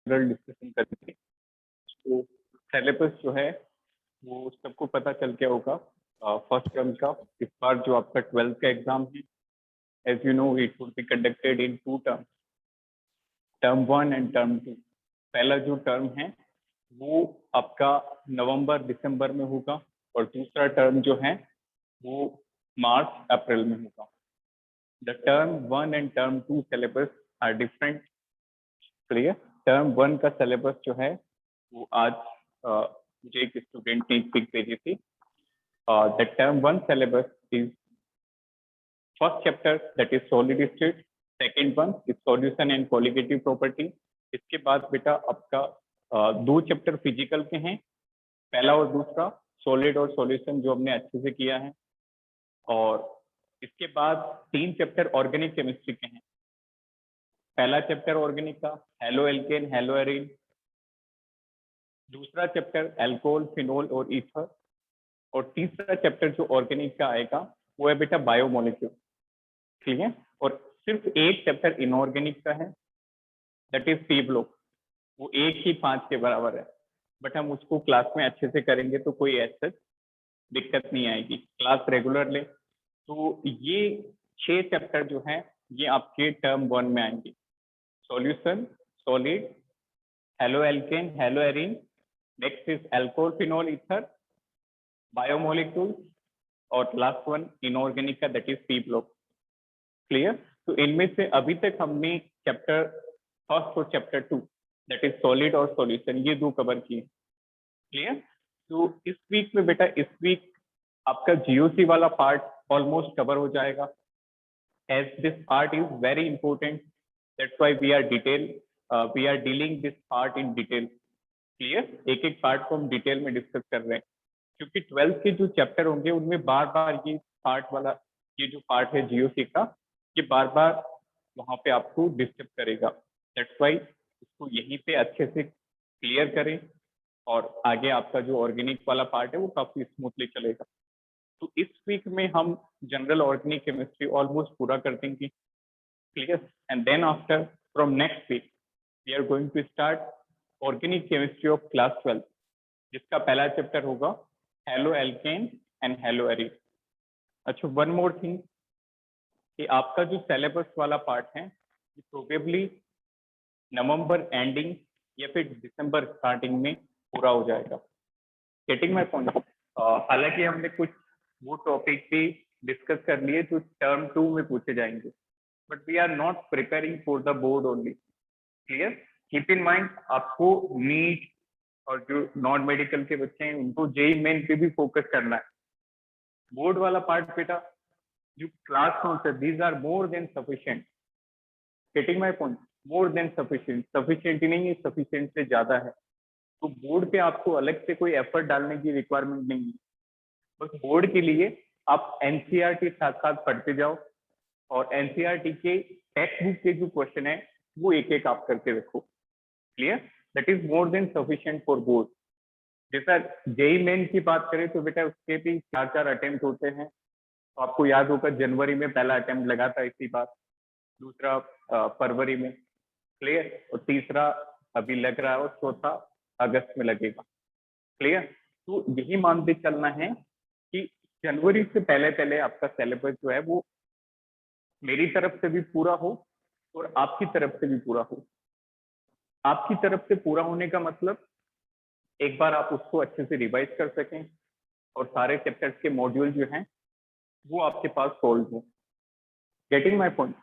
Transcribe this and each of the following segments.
General discussion करेंगे। तो syllabus जो है वो सबको पता चल गया होगा फर्स्ट टर्म का। इस बार जो आपका 12th का एग्जाम है, as you know it would be conducted in 2 term, term 1 and term 2। पहला जो टर्म है वो आपका नवंबर दिसंबर में होगा और दूसरा टर्म जो है वो मार्च अप्रैल में होगा। The term 1 and term 2 syllabus are different. Clear? Term 1 का सिलेबस जो है वो आज मुझे एक स्टूडेंट ने पिक भेजी थी। The term 1 syllabus is first chapter that is solid state, second one is solution and colligative property. इसके बाद बेटा आपका 2 चैप्टर फिजिकल के हैं, पहला और दूसरा सॉलिड और सॉल्यूशन जो हमने अच्छे से किया है। और इसके बाद 3 चैप्टर ऑर्गेनिक केमिस्ट्री के हैं। पहला चैप्टर ऑर्गेनिक का हेलो एल्केन हेलो एरिन, दूसरा चैप्टर एल्कोहल फिनोल और ईथर, और तीसरा चैप्टर जो ऑर्गेनिक का आएगा वो है बेटा बायोमोलिक्यूल। क्लियर? और सिर्फ एक चैप्टर इनऑर्गेनिक का है, दैट इज सी ब्लॉक। वो 1 ही 5 के बराबर है, बट हम उसको क्लास में अच्छे से करेंगे तो कोई ऐसा दिक्कत नहीं आएगी, क्लास रेगुलर ले। तो ये 6 चैप्टर जो हैं ये आपके टर्म 1 में आएंगे। Solution, solid, haloalkane haloarene, next is alcohol phenol ether, biomolecule, और लास्ट वन इनऑर्गेनिक का that is C block. Clear? तो इनमें से अभी तक हमने चैप्टर फर्स्ट और चैप्टर 2 दैट इज सॉलिड और सॉल्यूशन ये 2 कवर किए। क्लियर? तो इस वीक में बेटा, इस वीक आपका जीओसी वाला पार्ट ऑलमोस्ट कवर हो जाएगा। As this part is very important, that's why we are dealing this part in detail. Clear? एक एक पार्ट को हम डिटेल में डिस्कस कर रहे हैं, क्योंकि 12th के जो चैप्टर होंगे उनमें बार बार ये पार्ट वाला, ये जो पार्ट है जीओसी का, ये बार बार वहां पे आपको डिस्टर्ब करेगा। दैट्स वाई इसको यहीं पे अच्छे से क्लियर करें, और आगे आपका जो ऑर्गेनिक वाला पार्ट है वो काफी स्मूथली चलेगा। तो इस वीक में हम जनरल ऑर्गेनिक केमिस्ट्री ऑलमोस्ट पूरा कर देंगे। Clear? And then after from next week we are going to start organic chemistry of class 12, जिसका पहला चैप्टर होगा haloalkane and haloarene. अच्छा, वन मोर थिंग कि आपका जो सिलेबस वाला पार्ट है प्रोबेबली नवंबर एंडिंग या फिर दिसंबर स्टार्टिंग में पूरा हो जाएगा। Getting my point? हालांकि हमने कुछ वो टॉपिक भी डिस्कस कर लिए जो टर्म 2 में पूछे जाएंगे, but we are not preparing for the board only. Clear? Keep in mind, आपको नीट और जो नॉन मेडिकल के बच्चे हैं उनको जेई मेन पे भी फोकस करना है। बोर्ड वाला पार्ट बेटा जो क्लास नोट्स है, these are more than sufficient. Getting my point? More than sufficient, sufficient ही नहीं है, सफिशिएंट से ज्यादा है। तो बोर्ड पे आपको अलग से कोई एफर्ट डालने की रिक्वायरमेंट नहीं है। बस बोर्ड के लिए आप एनसीईआरटी साथ साथ पढ़ते जाओ, और एनसीईआरटी के टेक्स्ट बुक के जो क्वेश्चन है वो एक एक आप करके रखो। Clear? That is more than sufficient for board. जैसा जेई मेन की बात करें तो बेटा उसके भी 4 अटेम्प्ट होते हैं। तो आपको याद होगा जनवरी में पहला अटेम्प्ट लगा था इसी बार, दूसरा फरवरी में। क्लियर? और तीसरा अभी लग रहा है और चौथा अगस्त में लगेगा। क्लियर? तो यही मानते चलना है कि जनवरी से पहले पहले आपका सिलेबस जो है वो मेरी तरफ से भी पूरा हो और आपकी तरफ से भी पूरा हो। आपकी तरफ से पूरा होने का मतलब एक बार आप उसको अच्छे से रिवाइज कर सकें और सारे चैप्टर्स के मॉड्यूल जो हैं वो आपके पास सोल्व हो। Getting my point?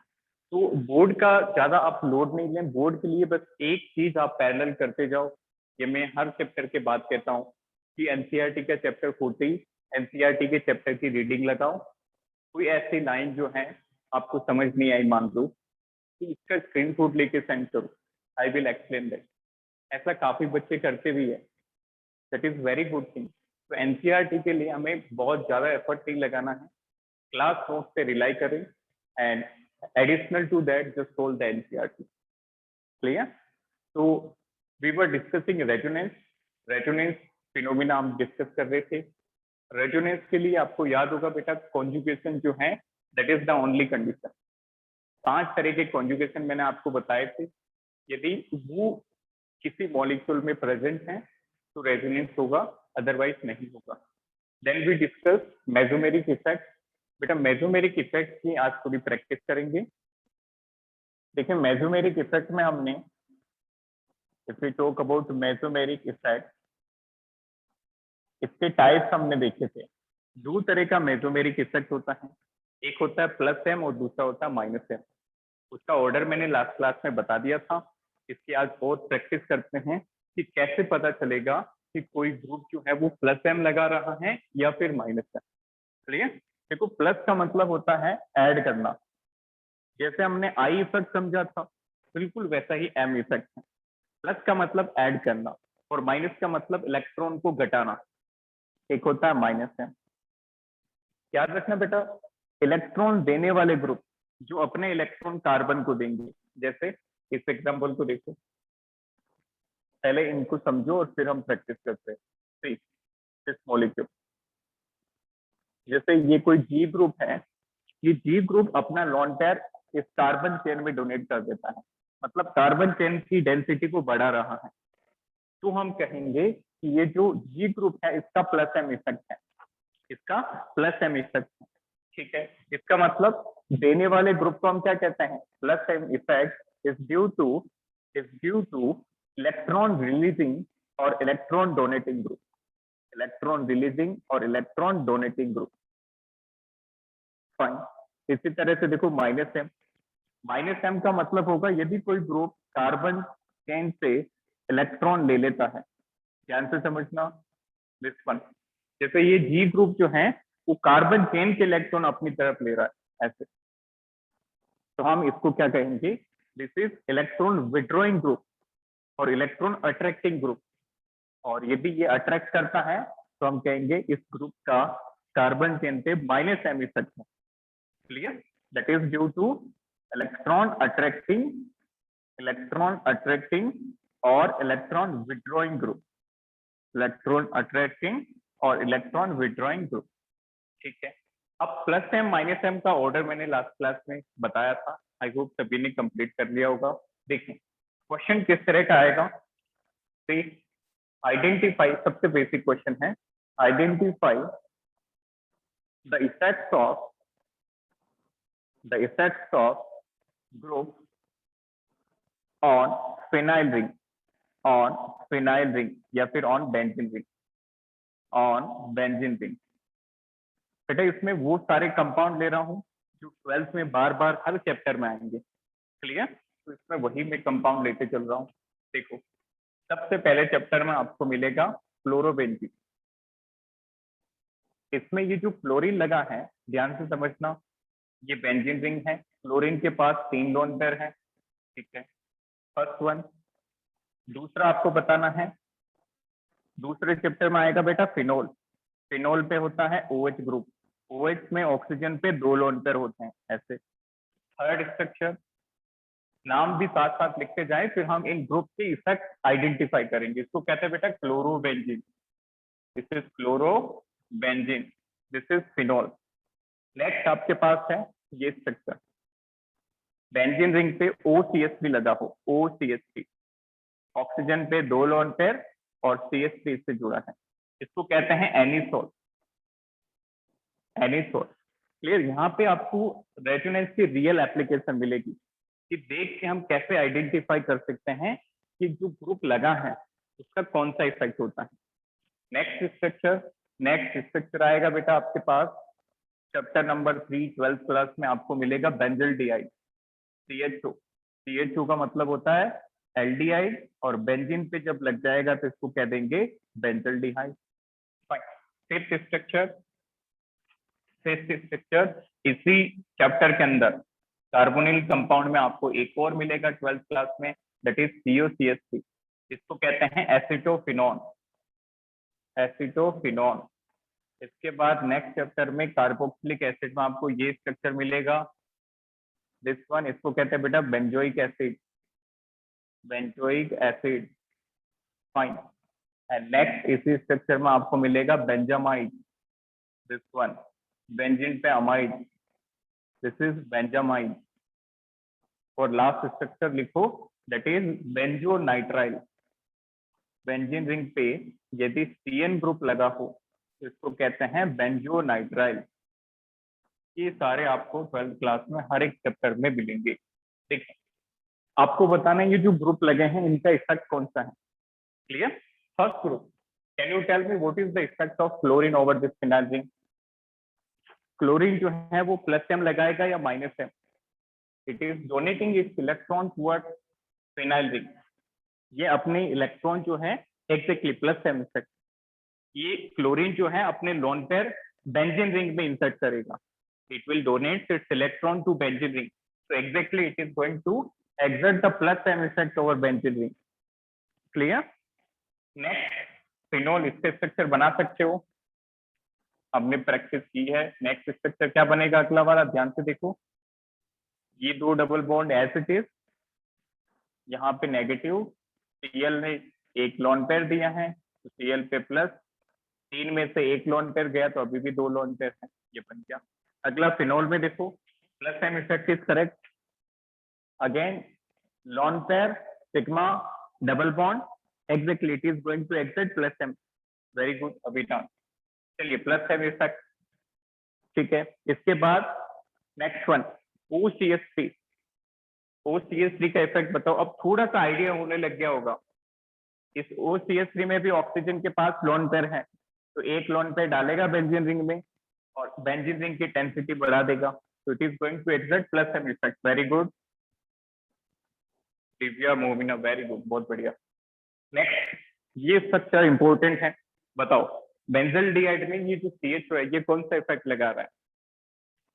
तो बोर्ड का ज्यादा आप लोड नहीं लें। बोर्ड के लिए बस एक चीज आप पैरेलल करते जाओ। ये मैं हर चैप्टर के बाद कहता हूँ कि एनसीईआरटी का चैप्टर खोलते ही एनसीईआरटी के चैप्टर की रीडिंग लगाओ। कोई ऐसी लाइन जो है आपको समझ नहीं आई मान लो, तो इसका स्क्रीनशॉट लेके सेंड करो, आई विल एक्सप्लेन दैट। ऐसा काफी बच्चे करते भी है, that is very good thing. तो एनसीईआरटी के लिए हमें बहुत ज्यादा एफर्ट नहीं लगाना है, क्लास नोट पे रिलाई करें, and additional to that just solve the NCERT. Clear? So we were discussing resonance phenomena हम डिस्कस कर रहे थे। रेजोनेंस के लिए आपको याद होगा बेटा कॉन्जुगेशन जो है that is the only condition. 5 तरह के कॉन्जुगेशन मैंने आपको बताए थे। यदि वो किसी मॉलिक्यूल में प्रेजेंट है तो रेजोनेंस होगा, अदरवाइज नहीं होगा। Then we discuss mesomeric effect. बेटा मेसोमेरिक इफेक्ट की आज थोड़ी प्रैक्टिस करेंगे। देखिए मेसोमेरिक इफेक्ट में हमने, if we talk about mesomeric effect, इसके टाइप्स हमने देखे थे। दो तरह का मेसोमेरिक इफेक्ट होता है, एक होता है प्लस एम और दूसरा होता है माइनस एम। उसका ऑर्डर मैंने लास्ट क्लास में बता दिया था। इसकी आज और प्रैक्टिस करते हैं कि कैसे पता चलेगा कि कोई ग्रुप जो है वो प्लस एम लगा रहा है या फिर माइनस एम। क्लियर? देखो प्लस का मतलब होता है ऐड करना, जैसे हमने आई इफेक्ट समझा था, बिल्कुल वैसा ही एम इफेक्ट है। प्लस का मतलब ऐड करना और माइनस का मतलब इलेक्ट्रॉन को घटाना, एक होता है माइनस एम। याद रखना बेटा, इलेक्ट्रॉन देने वाले ग्रुप जो अपने इलेक्ट्रॉन कार्बन को देंगे, जैसे इस एग्जांपल को देखो, पहले इनको समझो और फिर हम प्रैक्टिस करते हैं। दिस मॉलिक्यूल, जैसे ये कोई जी ग्रुप है, ये जी ग्रुप अपना लॉन पेयर इस कार्बन चेन में डोनेट कर देता है, मतलब कार्बन चेन की डेंसिटी को बढ़ा रहा है, तो हम कहेंगे कि ये जो जी ग्रुप है इसका प्लस एम इफेक्ट है, इसका प्लस एम इफेक्ट है। ठीक है, इसका मतलब देने वाले ग्रुप को हम क्या कहते हैं, plus M effect is due to electron releasing और electron donating group, electron releasing और इलेक्ट्रॉन डोनेटिंग ग्रुप। फाइन। इसी तरह से देखो माइनस एम का मतलब होगा यदि कोई ग्रुप कार्बन चेन से इलेक्ट्रॉन ले लेता है, ध्यान से समझना दिस वन। जैसे ये जी ग्रुप जो है वो कार्बन चेन के इलेक्ट्रॉन अपनी तरफ ले रहा है ऐसे, तो हम इसको क्या कहेंगे, this is electron withdrawing group और इलेक्ट्रॉन अट्रैक्टिंग ग्रुप। और यदि ये अट्रैक्ट करता है तो हम कहेंगे इस ग्रुप का कार्बन चेन पे माइनस एम इफेक्ट है। Clear? That is due to electron attracting और electron withdrawing group, electron attracting और इलेक्ट्रॉन विड्रॉइंग ग्रुप। ठीक है, अब प्लस एम माइनस एम का ऑर्डर मैंने लास्ट क्लास में बताया था, आई होप सभी ने कंप्लीट कर लिया होगा। देखिए क्वेश्चन किस तरह का आएगा, आइडेंटिफाई, सबसे बेसिक क्वेश्चन है, identify the effects of group on phenyl ring या फिर ऑन बेंजीन रिंग। बेटा इसमें वो सारे कंपाउंड ले रहा हूँ जो 12th में बार बार हर चैप्टर में आएंगे। क्लियर? तो इसमें वही मैं कंपाउंड लेते चल रहा हूँ। देखो सबसे पहले चैप्टर में आपको मिलेगा फ्लोरोबेंजीन। इसमें ये जो फ्लोरीन लगा है, ध्यान से समझना, ये बेंजीन रिंग है, फ्लोरीन के पास 3 लोन पेयर है। ठीक है, फर्स्ट वन। दूसरा आपको बताना है, दूसरे चैप्टर में आएगा बेटा फिनोल। फिनोल पे होता है OH ग्रुप, OH में ऑक्सीजन पे 2 लोन पेयर होते हैं ऐसे। थर्ड स्ट्रक्चर, नाम भी साथ साथ लिखते जाए, फिर हम इन ग्रुप के इफेक्ट आइडेंटिफाई करेंगे। इसको कहते हैं बेटा chlorobenzene, this is chlorobenzene, this is phenol. Next आपके पास है ये स्ट्रक्चर, बेंजीन रिंग पे OCH भी लगा हो, OCH3, ऑक्सीजन पे 2 लोन पेयर और CH3 इससे जुड़ा है, इसको कहते हैं एनिसोल। क्लियर? यहाँ पे आपको रेजोनेंस की रियल एप्लीकेशन मिलेगी कि देख के हम कैसे आइडेंटिफाई कर सकते हैं कि जो ग्रुप लगा है उसका कौन सा इफेक्ट होता है। नेक्स्ट स्ट्रक्चर आएगा बेटा आपके पास चैप्टर नंबर 3 12th क्लास में, आपको मिलेगा बेंजल डिहाइड, CHO का मतलब होता है एल्डिहाइड, और बेंजीन पे जब लग जाएगा तो इसको कह देंगे बेंजल डिहाइड। फिफ्थ स्ट्रक्चर इसी चैप्टर के अंदर कार्बोनिल कंपाउंड में आपको एक और मिलेगा 12th क्लास में, दैट इज COCH3, इसको कहते हैं एसिटोफिनॉन। इसके बाद नेक्स्ट चैप्टर में कार्बोक्सिलिक एसिड में आपको ये स्ट्रक्चर मिलेगा, दिस वन, इसको कहते हैं बेटा benzoic acid. Fine. And next इसी स्ट्रक्चर में आपको मिलेगा बेंजामाइड, दिस वन, बेंजीन पे अमाइड, दिस इज बेंजामाइड। और लास्ट स्ट्रक्चर लिखो, दैट इज बेंजोनाइट्राइल, बेंजीन रिंग पे यदि CN ग्रुप लगा हो तो इसको कहते हैं बेंजोनाइट्राइल। ये सारे आपको 12th क्लास में हर एक चैप्टर में मिलेंगे। ठीक है, आपको बताना है ये जो ग्रुप लगे हैं इनका इफेक्ट कौन सा है। Clear? First group, can you tell me what is the effect of chlorine over this phenyl ring? Chlorine जो है वो +M लगाएगा या -M? It is donating its electron towards phenyl ring. ये अपने इलेक्ट्रॉन जो है एग्जैक्टली +M इफेक्ट, ये क्लोरीन जो है अपने लोन पेयर बेंजीन रिंग में इंसर्ट करेगा। It will donate its electron to benzene ring, so exactly it is going to exert the +M effect over benzene ring. Clear? Next, phenol, इसके structure बना सकते हो, हमने प्रैक्टिस की है। Next structure क्या बनेगा अगला वाला, ध्यान से देखो। ये 2 double bond as it is, यहाँ पे नेगेटिव, Cl ने एक लोन पेयर दिया है तो Cl पे प्लस, 3 में से एक लोन पेयर गया तो अभी भी 2 लोन पेयर है, ये बन गया। अगला फिनोल में देखो, +M effect is correct. Again lone pair sigma double bond, exactly it is going to exert +M, very good, अभी done। चलिए +M इफेक्ट, ठीक है। इसके बाद नेक्स्ट वन OCH3, OCH3 का इफेक्ट बताओ। अब थोड़ा सा आइडिया होने लग गया होगा, इस OCH3 में भी ऑक्सीजन के पास लोन पेयर है, तो एक लोन पेयर डालेगा बेंजीन रिंग में और बेंजीन रिंग की डेंसिटी बढ़ा देगा, तो it is going to exert +M effect, very good Divya, Momina, very good, बहुत बढ़िया। नेक्स्ट, ये स्ट्रक्चर इंपॉर्टेंट है, बताओ बेंजल डिहाइड में ये जो CH है ये कौन सा इफेक्ट लगा रहा है?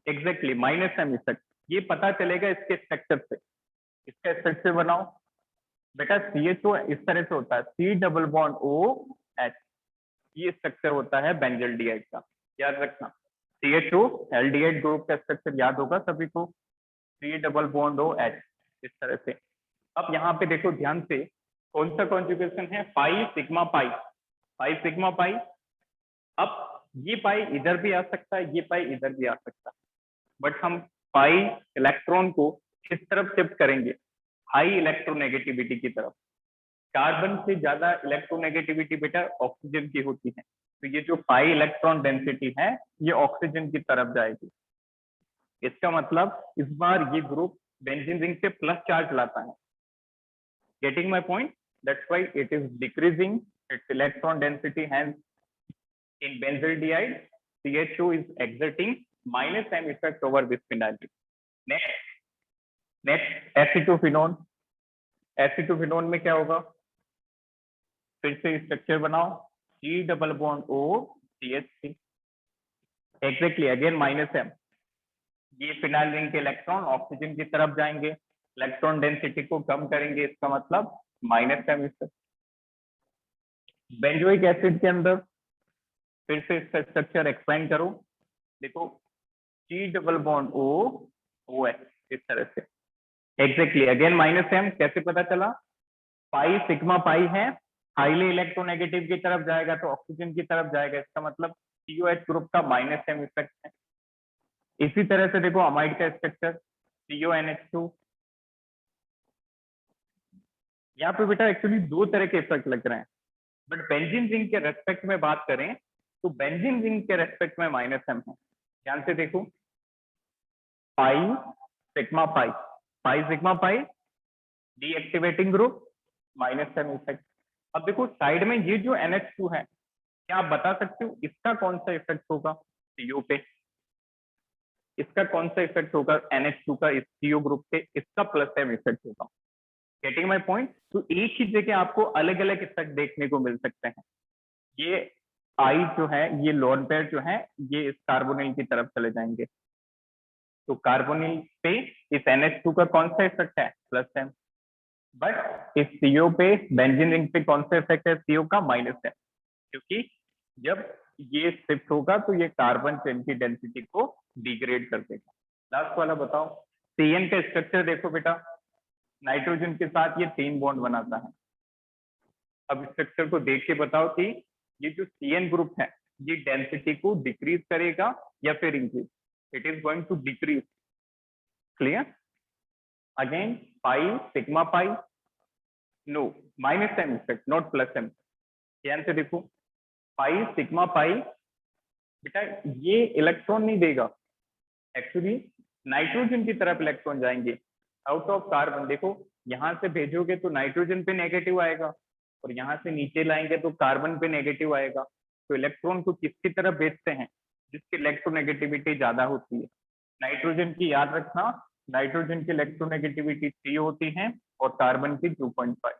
Exactly -M effect. ये पता चलेगा इसके स्ट्रक्चर से, इसका स्ट्रक्चर बनाओ बेटा। CHO इस तरह से होता है, C डबल बॉन्ड OH, ये स्ट्रक्चर होता है बेंजल डिहाइड का, याद रखना। CHO एल्डिहाइड ग्रुप का स्ट्रक्चर याद होगा सभी को, C डबल बॉन्ड OH, इस तरह से। अब यहाँ पे देखो ध्यान से, कौन सा कॉन्जुगेशन है? पाई सिग्मा पाई, पाई सिग्मा पाई। अब ये पाई इधर भी आ सकता है, ये पाई इधर भी आ सकता है, बट हम पाई इलेक्ट्रॉन को किस तरफ शिफ्ट करेंगे? हाई इलेक्ट्रोनेगेटिविटी की तरफ। कार्बन से ज्यादा इलेक्ट्रोनेगेटिविटी बेटा ऑक्सीजन की होती है, तो ये जो पाई इलेक्ट्रॉन डेंसिटी है ये ऑक्सीजन की तरफ जाएगी। इसका मतलब इस बार ये ग्रुप बेंजीन रिंग पे प्लस चार्ज लाता है। Getting my point? That's why it is decreasing its electron density, hence in benzaldehyde CHO is exerting -M effect over this phenyl. Next acetophenone, acetophenone में क्या होगा? फिर से स्ट्रक्चर बनाओ, C double bond O CH3, exactly again -M। ये phenyl ring के electron oxygen की तरफ जाएंगे, इलेक्ट्रॉन डेंसिटी को कम करेंगे, इसका मतलब -M इफेक्ट। बेंजोइक एसिड के अंदर फिर से इसका स्ट्रक्चर एक्सप्लेन करो, देखो C double bond O OH, इस तरह से, एग्जैक्टली अगेन -M। कैसे पता चला? पाई सिग्मा पाई है, हाईली इलेक्ट्रोनेगेटिव की तरफ जाएगा तो ऑक्सीजन की तरफ जाएगा, इसका मतलब COH ग्रुप का -M इफेक्ट है। इसी तरह से देखो अमाइड का स्ट्रक्चर CONH2, यहाँ पे बेटा एक्चुअली 2 तरह के इफेक्ट लग रहे हैं, बट बेंजीन रिंग के रेस्पेक्ट में बात करें तो बेंजीन रिंग के रेस्पेक्ट में -M है। ध्यान से देखो, पाई सिग्मा पाई, पाई सिग्मा पाई डीएक्टिवेटिंग ग्रुप, -M इफेक्ट। अब देखो साइड में ये जो NH2 है, क्या आप बता सकते हो इसका कौन सा इफेक्ट होगा CO पे? इसका कौन सा इफेक्ट होगा NH2 का इस CO ग्रुप पे? इसका +M इफेक्ट होगा। Getting my point? तो एक ही जगह आपको अलग अलग इफेक्ट देखने को मिल सकते हैं। ये आई जो है, ये लोन पेयर जो है, ये इस कार्बोनिल की तरफ चले जाएंगे, तो कार्बोनिल पे इस NH2 का कौन सा इफेक्ट है? +M। बट इस CO पे, बेंजीन रिंग पे कौन सा इफेक्ट है CO का? -M, क्योंकि जब ये शिफ्ट होगा तो ये कार्बन चेन की डेंसिटी को डिग्रेड कर देगा। लास्ट वाला बताओ, CN का स्ट्रक्चर देखो बेटा, नाइट्रोजन के साथ ये 3 बॉन्ड बनाता है। अब स्ट्रक्चर को देख के बताओ कि ये जो CN ग्रुप है ये डेंसिटी को डिक्रीज करेगा या फिर increase? It is going to decrease. Clear? Again pi sigma pi, no, minus M effect not plus M. ध्यान से देखो, पाई सिग्मा पाई बेटा ये इलेक्ट्रॉन नहीं देगा, एक्चुअली नाइट्रोजन की तरफ इलेक्ट्रॉन जाएंगे आउट ऑफ कार्बन। देखो यहाँ से भेजोगे तो नाइट्रोजन पे नेगेटिव आएगा, और यहाँ से नीचे लाएंगे तो कार्बन पे नेगेटिव आएगा। तो इलेक्ट्रॉन को किसकी तरफ भेजते हैं, जिसकी इलेक्ट्रोनेगेटिविटी ज्यादा होती है। नाइट्रोजन की याद रखना, नाइट्रोजन की इलेक्ट्रोनेगेटिविटी 3 होती है और कार्बन की 2.5।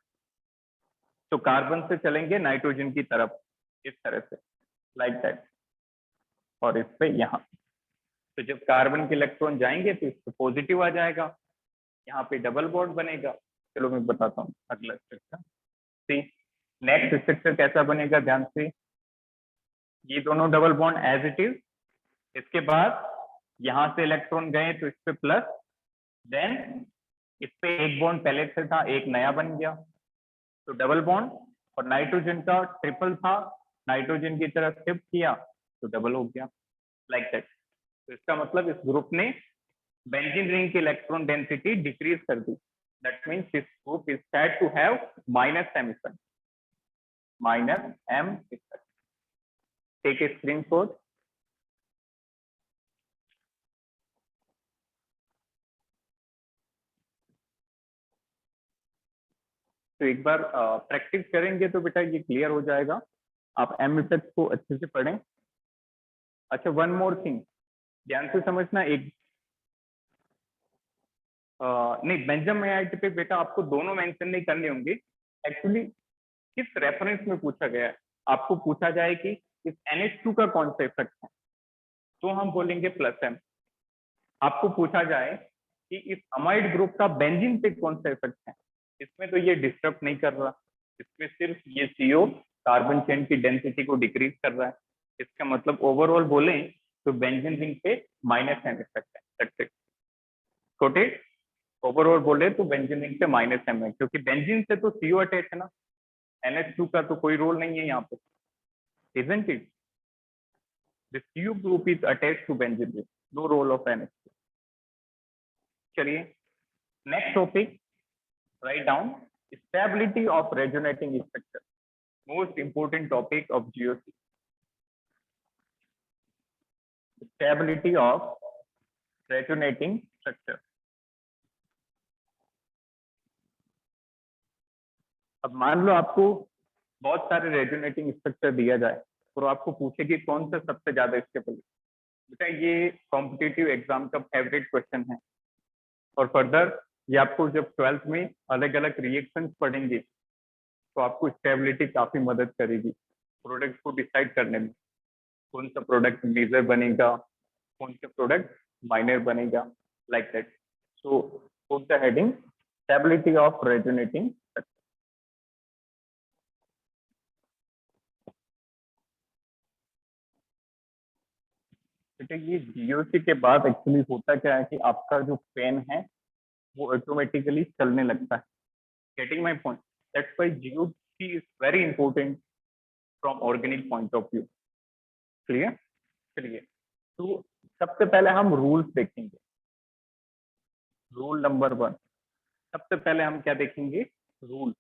तो कार्बन से चलेंगे नाइट्रोजन की तरफ इस तरह से, लाइक दैट, और इस पे यहाँ। तो जब कार्बन के इलेक्ट्रॉन जाएंगे तो इस पे पॉजिटिव आ जाएगा, यहाँ पे डबल बॉन्ड बनेगा। चलो मैं बताता हूँ अगला स्ट्रक्चर। सी नेक्स्ट स्ट्रक्चर कैसा बनेगा, ध्यान से, ये दोनों double bond as it is. इसके बाद यहाँ से इलेक्ट्रॉन गए तो इस पे प्लस, देन इस पे एक बॉन्ड पहले से था, एक नया बन गया, तो डबल बॉन्ड। और नाइट्रोजन का ट्रिपल था, नाइट्रोजन की तरफ शिफ्ट किया तो डबल हो गया, लाइक दैट। तो इसका मतलब इस ग्रुप ने बेंजीन रिंग की इलेक्ट्रॉन डेंसिटी डिक्रीज कर दी। That means this group is said to have minus m effect, minus m effect। Take a screenshot. तो एक बार प्रैक्टिस करेंगे तो बेटा ये क्लियर हो जाएगा, आप एम इफेक्ट को अच्छे से पढ़ें। अच्छा, वन मोर थिंग ध्यान से समझना, एक नहीं, बेंजामाइट पे बेटा आपको दोनों मेंशन नहीं करने होंगे। एक्चुअली किस रेफरेंस में पूछा गया है, आपको पूछा जाए कि इस NH2 का कौन सा इफेक्ट है तो हम बोलेंगे प्लस एम। आपको पूछा जाए कि इस अमाइड ग्रुप का बेंजीन पे कौन सा इफेक्ट है, इसमें तो ये डिस्टर्ब नहीं कर रहा, इसमें सिर्फ ये CO कार्बन चेन की डेंसिटी को डिक्रीज कर रहा है। इसका मतलब ओवरऑल बोले तो बेंजीन रिंग पे माइनस एम इफेक्ट है। That's it, got it. Overall बोले तो बेंजीन रिंग पे माइनस एम है, क्योंकि बेंजीन से तो CO अटैच है ना, NH2 का तो कोई रोल नहीं है यहाँ पे, isn't it? The CO group is attached to benzene ring, no role of NH2। चलिए next topic, write down stability of resonating structure, most important topic of GOC। Stability of resonating structure. अब मान लो आपको बहुत सारे resonating structure दिया जाए और आपको पूछे कि कौन सा सबसे ज्यादा स्टेबल है, बेटा ये कॉम्पिटिटिव एग्जाम का फेवरेट क्वेश्चन है। और फर्दर ये आपको जब 12th में अलग अलग रिएक्शंस पढ़ेंगे तो आपको स्टेबिलिटी काफी मदद करेगी प्रोडक्ट को डिसाइड करने में, कौन सा प्रोडक्ट मेजर बनेगा, कौन सा प्रोडक्ट माइनर बनेगा, like that. So put the heading stability of resonating. बेटा ये GOC के बाद एक्चुअली होता क्या है कि आपका जो पेन है वो ऑटोमेटिकली चलने लगता है। Getting my point, that's why GOC is very important from organic point of view. Clear? चलिए, तो सबसे पहले हम रूल्स देखेंगे। रूल नंबर 1, सबसे पहले हम क्या देखेंगे, रूल,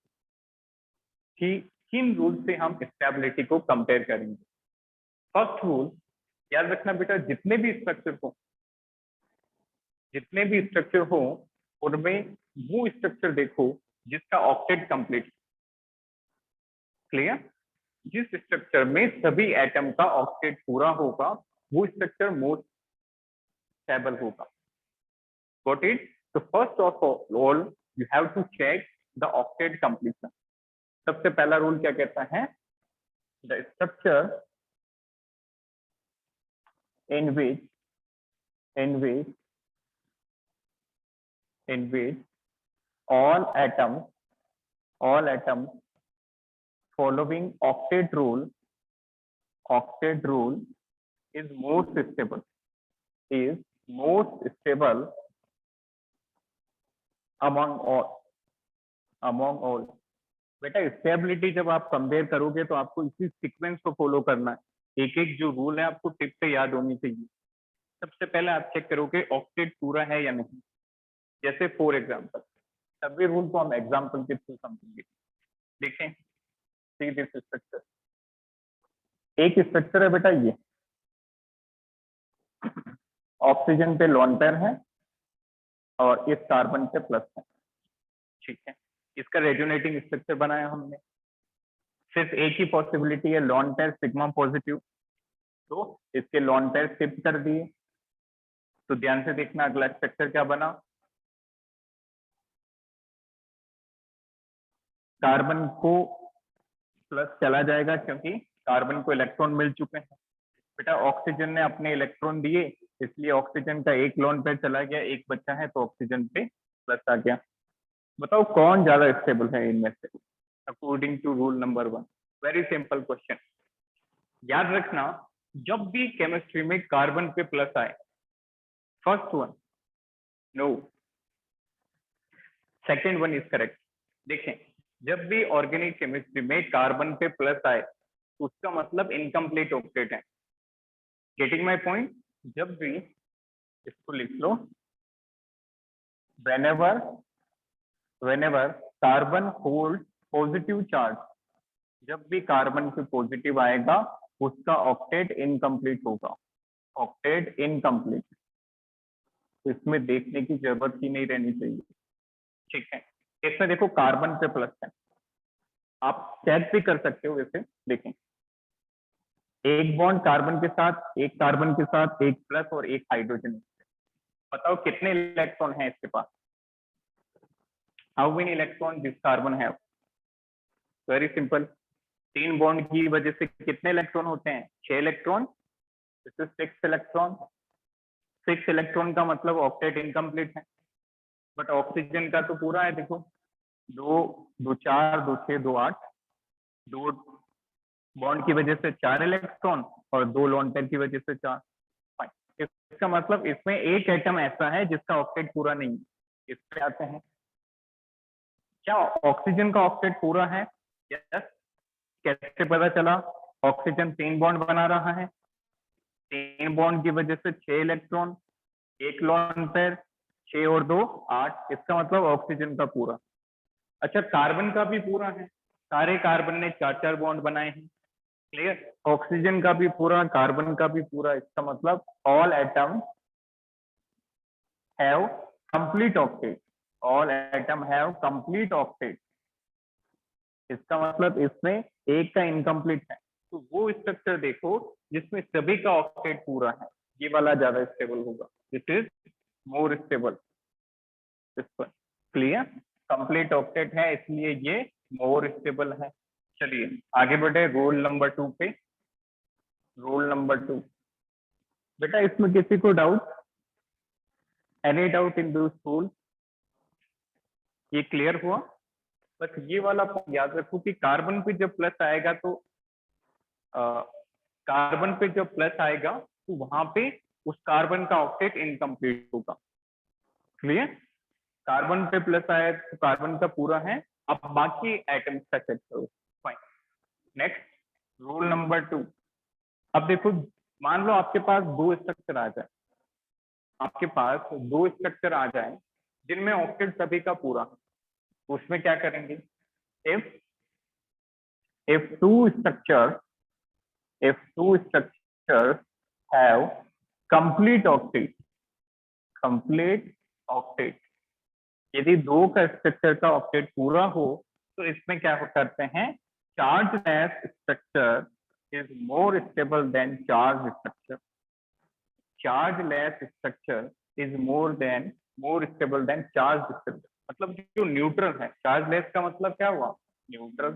कि किन रूल से हम स्टेबिलिटी को कंपेयर करेंगे। फर्स्ट रूल याद रखना बेटा, जितने भी स्ट्रक्चर हो उनमें वो स्ट्रक्चर देखो जिसका ऑक्टेट कंप्लीट। क्लियर? जिस स्ट्रक्चर में सभी एटम का ऑक्टेट पूरा होगा वो स्ट्रक्चर मोस्ट स्टेबल होगा। Got it? तो first of all you have to check the octet completion. सबसे पहला रूल क्या कहता है, the structure in which all atoms following octet rule is most stable among all। बेटा स्टेबिलिटी जब आप कंपेयर करोगे तो आपको इसी सीक्वेंस को फॉलो करना है, एक एक जो रूल है आपको टिप से याद होनी चाहिए। सबसे पहले आप चेक करोगे ऑक्टेट पूरा है या नहीं। जैसे फॉर एग्जांपल, सभी रूल को हम एग्जांपल के थ्रू समझेंगे। देखें, सी दिस स्ट्रक्चर, एक स्ट्रक्चर है बेटा ये, ऑक्सीजन पे लोन पेयर है और इस कार्बन पे प्लस है, ठीक है। इसका रेजोनेटिंग स्ट्रक्चर बनाया हमने। सिर्फ एक ही पॉसिबिलिटी है, लोन पेयर सिग्मा पॉजिटिव, तो इसके लोन पेयर शिफ्ट कर दिए। तो ध्यान से देखना अगला स्ट्रक्चर क्या बना, कार्बन को प्लस चला जाएगा क्योंकि कार्बन को इलेक्ट्रॉन मिल चुके हैं। बेटा ऑक्सीजन ने अपने इलेक्ट्रॉन दिए, इसलिए ऑक्सीजन का एक लोन पेयर चला गया, एक बच्चा है तो ऑक्सीजन पे प्लस आ गया। बताओ कौन ज्यादा स्टेबल है इनमें से, according to rule number 1। Very simple question, याद रखना जब भी केमिस्ट्री में कार्बन पे प्लस आए, first one no, second one is correct. देखें, जब भी ऑर्गेनिक केमिस्ट्री में कार्बन पे प्लस आए तो उसका मतलब इनकम्प्लीट ऑक्टेट है। Getting my point? जब भी, इसको लिख लो, whenever whenever carbon hold positive charge, जब भी कार्बन पे पॉजिटिव आएगा उसका ऑक्टेट इनकम्प्लीट होगा, ऑक्टेट इनकम्प्लीट। इसमें देखने की जरूरत ही नहीं रहनी चाहिए, ठीक है। इसमें देखो कार्बन पे प्लस है, आप चेक भी कर सकते हो वैसे। देखें, एक बॉन्ड कार्बन के साथ, एक कार्बन के साथ, एक प्लस और एक हाइड्रोजन। बताओ कितने इलेक्ट्रॉन है इसके पास, how many electron this carbon have? Very simple, 3 bond की वजह से कितने इलेक्ट्रॉन होते हैं? 6 electron, this is 6 electron. 6 electron का मतलब ऑक्टेट इनकम्प्लीट है। बट ऑक्सीजन का तो पूरा है, देखो 2 2 4 2 6 2 8, 2 बॉन्ड की वजह से 4 इलेक्ट्रॉन और 2 लोन पेयर की वजह से 4। इसका मतलब इसमें एक एटम ऐसा है जिसका ऑक्टेट पूरा नहीं है। इस पे आते हैं, क्या ऑक्सीजन का ऑक्टेट पूरा है? यस। कैसे पता चला? ऑक्सीजन 3 बॉन्ड बना रहा है, 3 बॉन्ड की वजह से 6 इलेक्ट्रॉन, एक लोन पेयर, 6 और 2 8, इसका मतलब ऑक्सीजन का पूरा। अच्छा, कार्बन का भी पूरा है, सारे कार्बन ने 4 बॉन्ड बनाए हैं, क्लियर। ऑक्सीजन का भी पूरा, कार्बन का भी पूरा, इसका मतलब all atom have complete octet, all atom have complete octet. इसका मतलब इसमें एक का इनकम्प्लीट है। तो वो स्ट्रक्चर देखो जिसमें सभी का ऑक्टेट पूरा है, ये वाला ज्यादा स्टेबल होगा, this is more stable. Clear? Complete octet है इसलिए ये मोर स्टेबल है। चलिए आगे बढ़े रूल नंबर 2 पे। रूल नंबर 2, बेटा इसमें किसी को doubt? Any doubt in this rule? ये क्लियर हुआ? बस ये वाला याद रखो कि कार्बन पे जब प्लस आएगा तो कार्बन पे जब प्लस आएगा तो वहां पे उस कार्बन का ऑक्टेट इनकम्प्लीट होगा, क्लियर। कार्बन पे प्लस आया तो कार्बन का पूरा है, अब बाकी एटम्स का चेक करो, फाइन। Next, rule number 2। अब देखो, मान लो आपके पास 2 स्ट्रक्चर आ जाए, आपके पास 2 स्ट्रक्चर आ जाए जिनमें ऑक्टेट सभी का पूरा, उसमें क्या करेंगे? if two structures have complete octet, यदि 2 का स्ट्रक्चर का ऑक्टेट पूरा हो तो इसमें क्या करते हैं? Chargeless structure is more stable then charge structure, chargeless structure is more stable then charge structure. मतलब जो न्यूट्रल है, चार्जलेस का मतलब क्या हुआ? न्यूट्रल।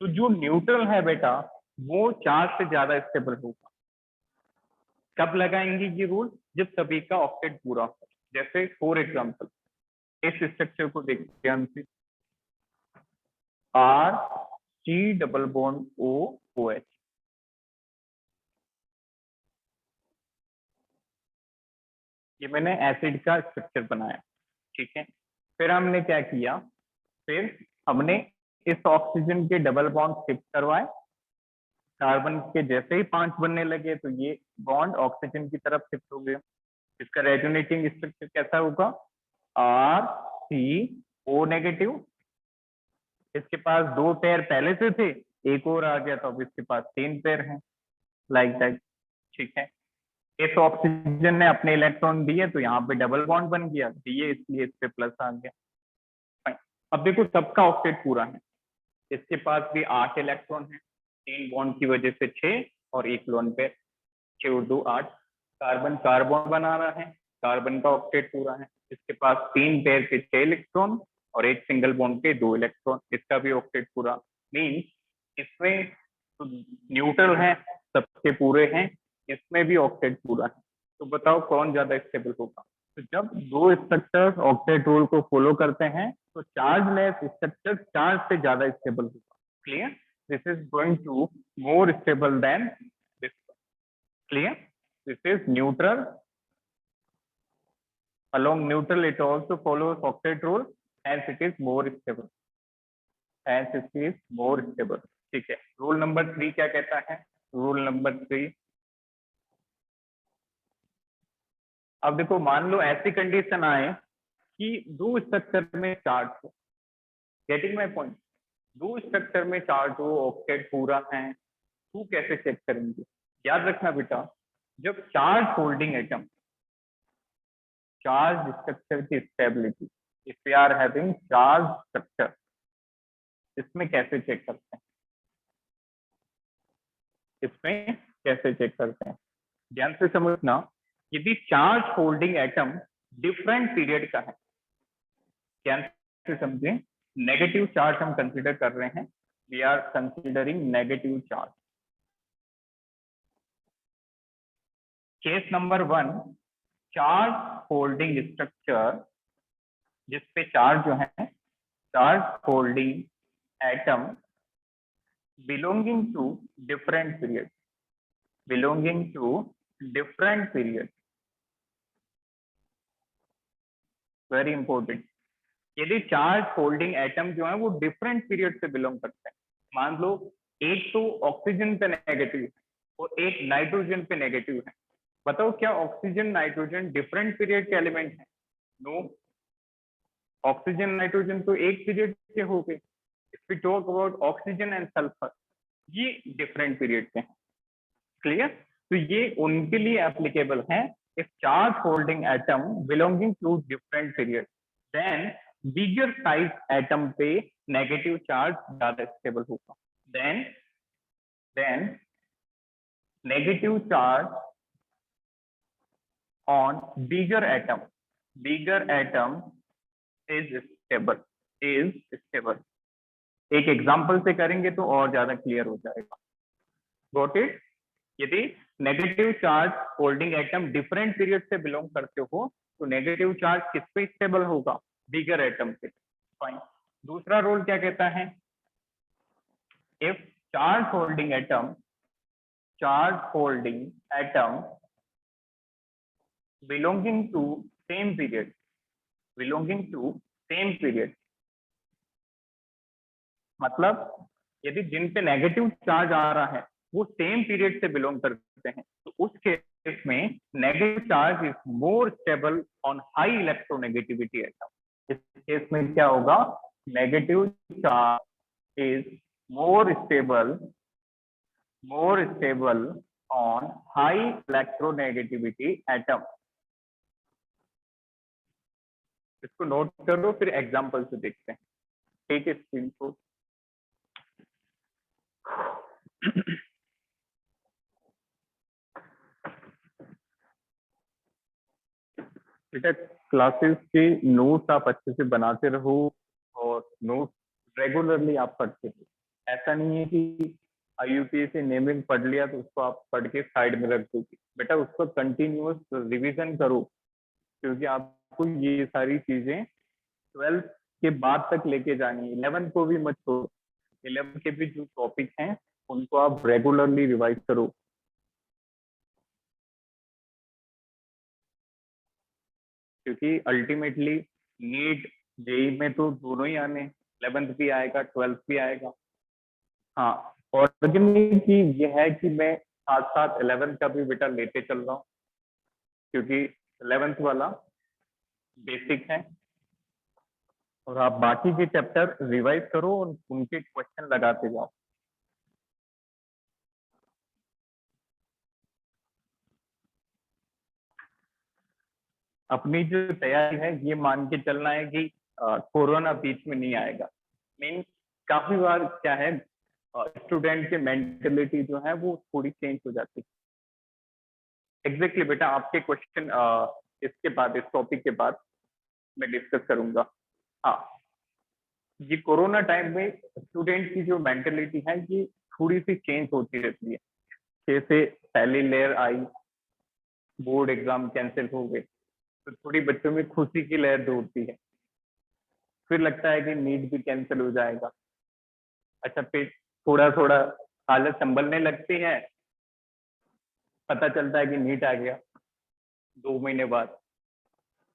तो जो न्यूट्रल है बेटा वो चार्ज से ज्यादा स्टेबल होगा। कब लगाएंगे ये रूल? जब सभी का ऑक्टेट पूरा हो। जैसे फॉर एग्जांपल इस स्ट्रक्चर को देखते हैं ध्यान से, R C double bond O O H, ये मैंने एसिड का स्ट्रक्चर बनाया, ठीक है। फिर हमने क्या किया? फिर हमने इस ऑक्सीजन के डबल बॉन्ड शिफ्ट करवाए, कार्बन के जैसे ही 5 बनने लगे तो ये बॉन्ड ऑक्सीजन की तरफ शिफ्ट हो गया। इसका रेजोनेटिंग स्ट्रक्चर कैसा होगा? आर सी ओ नेगेटिव, इसके पास 2 पेयर पहले से थे, एक और आ गया तो अब इसके पास 3 पेयर हैं, लाइक दैट। ठीक है, इस ऑक्सीजन ने अपने इलेक्ट्रॉन दिए तो यहाँ पे डबल बॉन्ड बन गया, दिए इसलिए इस पे प्लस आ गया। Fine. अब देखो सबका ऑक्टेट पूरा है, इसके पास भी 8 इलेक्ट्रॉन है, 3 बॉन्ड की वजह से 6 और एक लोन पेयर, 6 और 2 8। कार्बन कार्बन बना रहा है, कार्बन का ऑक्टेट पूरा है, इसके पास 3 पेयर के 6 इलेक्ट्रॉन और एक सिंगल बॉन्ड के 2 इलेक्ट्रॉन, इसका भी ऑक्टेट पूरा। मीन्स इसमें तो न्यूट्रल है, सबके पूरे हैं, इसमें भी ऑक्टेट पूरा है। तो बताओ कौन ज्यादा स्टेबल होगा? तो जब दो स्ट्रक्चर ऑक्टेट रूल को फॉलो करते हैं तो चार्ज लेस स्ट्रक्चर चार्ज से ज्यादा स्टेबल होगा। Clear? This is going to more stable than this. Clear? This is neutral, along neutral it also follows octet rule, hence it is more stable, hence it is more stable। ठीक है, rule number 3 क्या कहता है? Rule number 3, अब देखो मान लो ऐसी condition आए कि दो स्ट्रक्चर में चार्ज हो, गेटिंग माय पॉइंट, दो स्ट्रक्चर में चार्ज हो, ऑक्टेट पूरा है, तो कैसे चेक करेंगे? याद रखना बेटा, जब charge holding atom, charge structure की stability, if we are having charge structure, इसमें कैसे चेक करते हैं? इसमें कैसे चेक करते हैं? ध्यान से समझना, यदि charge holding atom different period का है, ध्यान से समझें, नेगेटिव चार्ज हम कंसीडर कर रहे हैं, we are considering negative charge. Case number 1, charge holding structure जिसपे चार्ज जो है, charge holding atom belonging to different period, belonging to different period, very important. यदि चार्ज होल्डिंग एटम जो है वो डिफरेंट पीरियड से बिलोंग करते हैं, मान लो एक तो ऑक्सीजन पे नेगेटिव है और एक नाइट्रोजन पे नेगेटिव है, बताओ क्या ऑक्सीजन नाइट्रोजन डिफरेंट पीरियड के एलिमेंट है? नो, ऑक्सीजन नाइट्रोजन तो एक पीरियड के हो गए। If we talk about oxygen and sulphur, ये डिफरेंट पीरियड के हैं। क्लियर? तो ये उनके लिए एप्लीकेबल है। If charge holding atom belonging to different period, then bigger size atom पे नेगेटिव चार्ज ज्यादा स्टेबल होगा। Then negative charge on bigger atom, bigger atom is stable, is stable. एक एग्जांपल से करेंगे तो और ज्यादा क्लियर हो जाएगा। Got it? यदि negative charge holding atom different period से बिलोंग करते हो तो नेगेटिव चार्ज किस पे स्टेबल होगा? बिगर एटम पे। फाइन। दूसरा रूल क्या कहता है? If charge holding atom, charge holding atom belonging to same period, belonging to same period, मतलब यदि जिन पे नेगेटिव चार्ज आ रहा है वो सेम पीरियड से बिलोंग करते हैं तो उस केस में negative charge is more stable on high electronegativity atom. इस केस में क्या होगा? Negative charge is more stable on high electronegativity atom. इसको नोट करो, फिर एग्जांपल से देखते हैं। ठीक है, स्क्रीन को बेटा क्लासेस के नोट्स आप अच्छे से बनाते रहो और नोट्स रेगुलरली आप पढ़ते हो। ऐसा नहीं है कि IUPAC से नेमिंग पढ़ लिया तो उसको आप पढ़ के साइड में रख दोगे, बेटा उसको कंटिन्यूअस रिवीजन करो, क्योंकि आपको ये सारी चीजें 12th के बाद तक लेके जानी है। 11th को भी मत छोड़ो, 11th के भी जो टॉपिक हैं उनको आप रेगुलरली रिवाइज करो। क्योंकि अल्टीमेटली नीट जेई में तो दोनों ही आने, 11th भी आएगा 12th भी आएगा। हाँ, और लेकिन चीज ये है कि मैं साथ साथ 11th का भी बेटा लेते चल रहा हूँ, क्योंकि 11th वाला बेसिक है और आप बाकी के चैप्टर रिवाइज करो और उनके क्वेश्चन लगाते जाओ। अपनी जो तैयारी है ये मान के चलना है कि कोरोना बीच में नहीं आएगा। मीन काफी बार क्या है, स्टूडेंट के मेंटेलिटी जो है वो थोड़ी चेंज हो जाती है। एग्जैक्टली बेटा, आपके क्वेश्चन इसके बाद, इस टॉपिक के बाद मैं डिस्कस करूंगा। हाँ, ये कोरोना टाइम में स्टूडेंट की जो मेंटेलिटी है ये थोड़ी सी चेंज होती रहती है। जैसे पहली layer I, board exam cancel हो गए, तो थोड़ी बच्चों में खुशी की लहर दौड़ती है। फिर लगता है कि नीट भी कैंसिल हो जाएगा। अच्छा, फिर थोड़ा थोड़ा हालत संभलने लगती है, पता चलता है कि नीट आ गया 2 महीने बाद।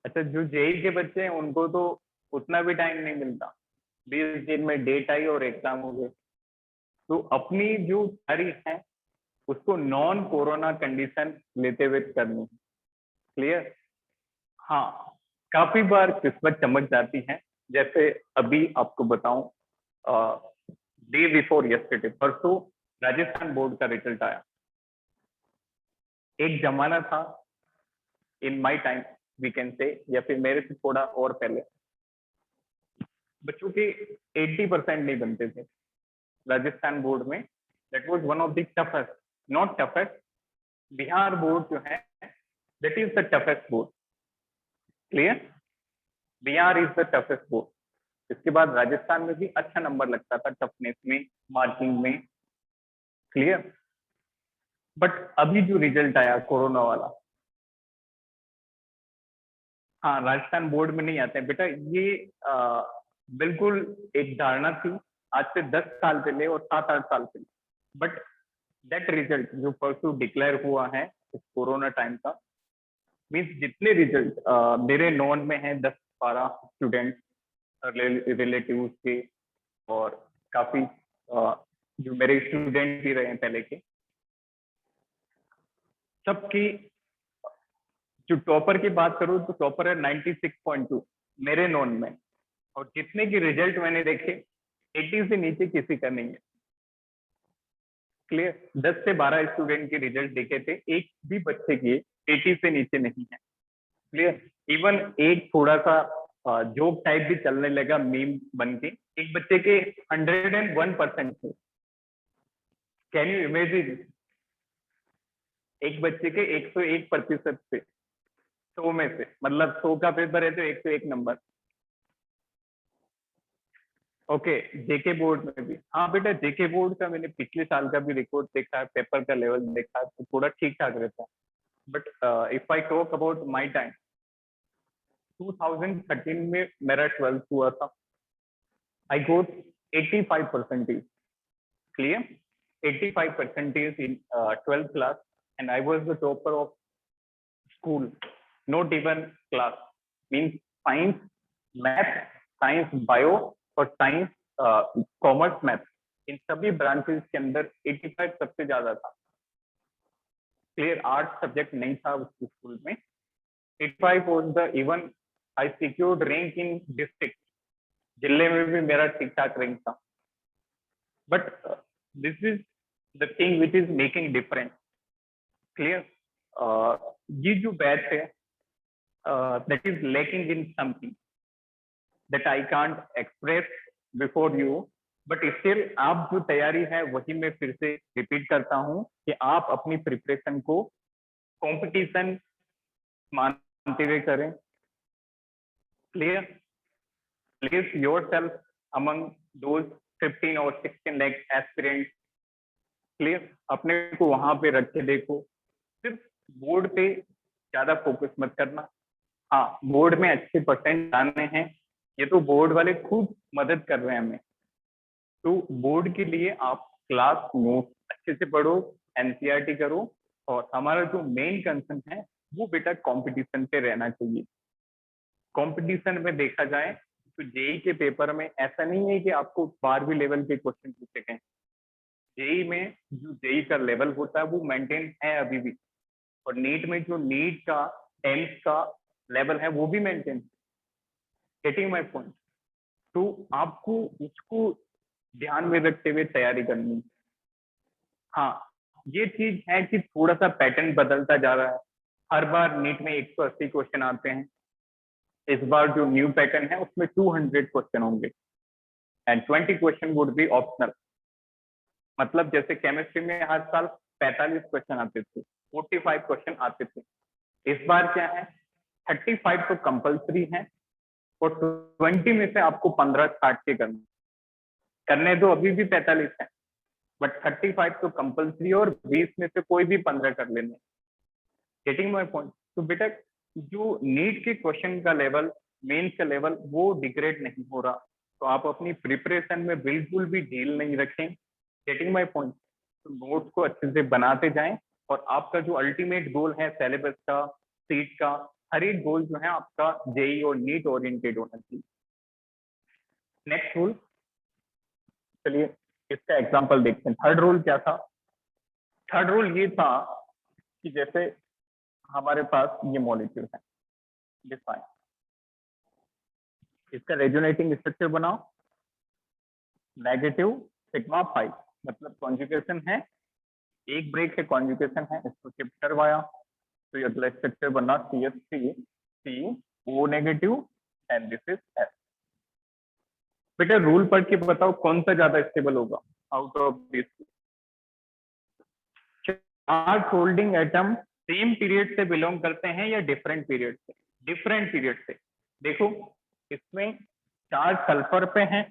अच्छा, जो जेई के बच्चे हैं उनको तो उतना भी टाइम नहीं मिलता, 20 दिन में डेट आई और एग्जाम हो गए। तो अपनी जो तैयारी है उसको नॉन कोरोना कंडीशन लेते हुए करनी है। क्लियर? हाँ, काफी बार किस्मत चमक जाती है। जैसे अभी आपको बताऊं, डे बिफोर यस्टरडे, परसों राजस्थान बोर्ड का रिजल्ट आया। एक जमाना था in my time we can say, या फिर मेरे से थोड़ा और पहले, बच्चों के 80% नहीं बनते थे राजस्थान बोर्ड में। That was one of the toughest, not toughest, Bihar board जो है that is the toughest board. Clear? Bihar is the toughest board. इसके बाद राजस्थान में भी अच्छा नंबर लगता था टफनेस में, मार्किंग में। क्लियर? बट अभी जो रिजल्ट आया कोरोना वाला, हाँ, राजस्थान बोर्ड में नहीं आते हैं बेटा। ये बिल्कुल एक धारणा थी आज से 10 साल पहले और 7-8 साल पहले। बट दैट रिजल्ट जो परसों डिक्लेयर हुआ है इस कोरोना टाइम का, मीन्स जितने रिजल्ट मेरे नॉन में हैं 10-12 स्टूडेंट रिलेटिव के, और काफी जो मेरे स्टूडेंट भी रहे हैं पहले के, सबकी जो टॉपर की बात करूं तो टॉपर है 96.2 मेरे नॉन में। और जितने की रिजल्ट मैंने देखे 80 से नीचे किसी का नहीं है। क्लियर? 10 से 12 स्टूडेंट के रिजल्ट देखे थे, एक भी बच्चे के 80 से नीचे नहीं है। क्लियर? इवन एक थोड़ा सा जोक टाइप भी चलने लगा मीम बन के, एक बच्चे के 101% थे। Can you imagine? एक बच्चे के 101% थे 100 में से, मतलब 100 का पेपर है तो 101 नंबर। ओके, जेके बोर्ड में भी, हाँ बेटा, जेके बोर्ड का मैंने पिछले साल का भी रिकॉर्ड देखा है, पेपर का लेवल देखा है, तो थोड़ा ठीक ठाक रहता है। But if I talk about my time, 2013 में मेरा 12th हुआ था। आई गोट 85%। Clear? 85% in 12th class, and I was the topper of school, not even class. Means science, math, science bio और साइंस, कॉमर्स, मैथ, इन सभी ब्रांचेस के अंदर 85 सबसे ज्यादा था। क्लियर? आर्ट्स सब्जेक्ट नहीं था उस स्कूल में। 85 was the, even I secured rank in district, जिले में भी मेरा ठीक ठाक रैंक था। But this is the thing which is making difference. Clear? ये जो बैच है that is lacking in something that I can't express before you. But still आप जो तैयारी है वही मैं फिर से रिपीट करता हूँ कि आप अपनी प्रिपरेशन को कंपटीशन मानते हुए करें। Clear? Place yourself among those 15 और 16 लाख एस्पिरेंट। क्लियर? अपने को वहां पे रख के देखो, सिर्फ बोर्ड पे ज्यादा फोकस मत करना। हाँ, बोर्ड में अच्छे परसेंट लाने हैं, ये तो बोर्ड वाले खुद मदद कर रहे हैं हमें। तो बोर्ड के लिए आप क्लास नोट अच्छे से पढ़ो, एनसीईआरटी करो, और हमारा जो मेन कंसर्न है वो बेटा कंपटीशन पे रहना चाहिए। कंपटीशन में देखा जाए तो जेई के पेपर में ऐसा नहीं है कि आपको 12वीं लेवल के क्वेश्चन पूछे गए। जेई में जो जेई का लेवल होता है वो मेंटेन है अभी भी, और नीट में जो नीट का 10th का लेवल है वो भी मेंटेन। Getting my point? तो आपको उसको ध्यान में रखते हुए तैयारी करनी। हाँ, ये चीज है कि थोड़ा सा पैटर्न बदलता जा रहा है। हर बार नीट में 180 क्वेश्चन आते हैं, इस बार जो न्यू पैटर्न है उसमें 200 क्वेश्चन होंगे and 20 question would be optional. मतलब जैसे केमिस्ट्री में हर साल 45 क्वेश्चन आते थे, 45 क्वेश्चन आते थे, इस बार क्या है 35 तो कंपल्सरी है और 20 में से आपको 15 काट के करने दो, अभी भी 45 है, बट 35 तो कंपल्सरी और 20 में से कोई भी 15 कर लेने। Getting my point? तो बेटा जो नीट के क्वेश्चन का लेवल, मेंस का लेवल वो डिग्रेड नहीं हो रहा, तो आप अपनी प्रिपरेशन में बिल्कुल भी ढील नहीं रखें। Getting my point? तो नोट्स को अच्छे से बनाते जाएं और आपका जो अल्टीमेट गोल है सिलेबस का, सीट का, हर एक गोल जो है आपका जेई और नीट ओरिएंटेड होना चाहिए। नेक्स्ट रूल, चलिए इसका एग्जांपल देखते हैं। थर्ड रूल क्या था? थर्ड रूल ये था कि जैसे हमारे पास ये मॉलिक्यूल है डिफाइन, इसका रेजोनेटिंग स्ट्रक्चर बनाओ नेगेटिव सिग्मा 5, मतलब कॉन्जुगेशन है, एक ब्रेक है कॉन्जुगेशन है, इसको शिफ्ट करवाया तो ये अगला स्ट्रक्चर बना CH3 CO negative and this is S। बेटा रूल पढ़ के बताओ कौन सा ज्यादा स्टेबल होगा आउट ऑफ दिस? चार फोल्डिंग एटम सेम पीरियड से बिलोंग करते हैं या डिफरेंट पीरियड से? डिफरेंट पीरियड से। देखो इसमें चार्ज सल्फर पे है,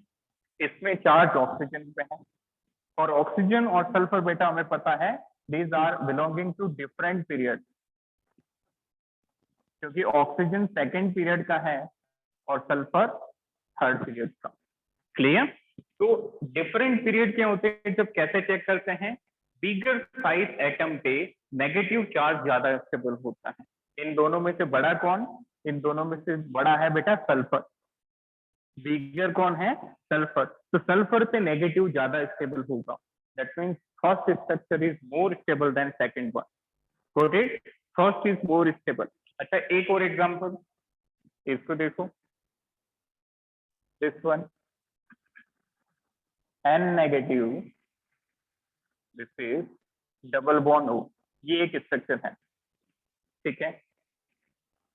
इसमें चार्ज ऑक्सीजन पे है, और ऑक्सीजन और सल्फर बेटा हमें पता है these are belonging to different period, क्योंकि ऑक्सीजन सेकेंड पीरियड का है और सल्फर थर्ड पीरियड का। क्लियर? तो डिफरेंट पीरियड क्या होते हैं, जब कैसे चेक करते हैं? बिगर साइज एटम पे नेगेटिव चार्ज ज्यादा स्टेबल होता है। इन दोनों में से बड़ा कौन? इन दोनों में से बड़ा है बेटा सल्फर। बिगर कौन है? सल्फर। तो सल्फर पे नेगेटिव ज्यादा स्टेबल होगा, that means first structure is more stable then second one. Got it? First is more stable. अच्छा एक और एग्जांपल, इसको देखो, this one N negative, this is double bond O, ये एक स्ट्रक्चर है, ठीक है।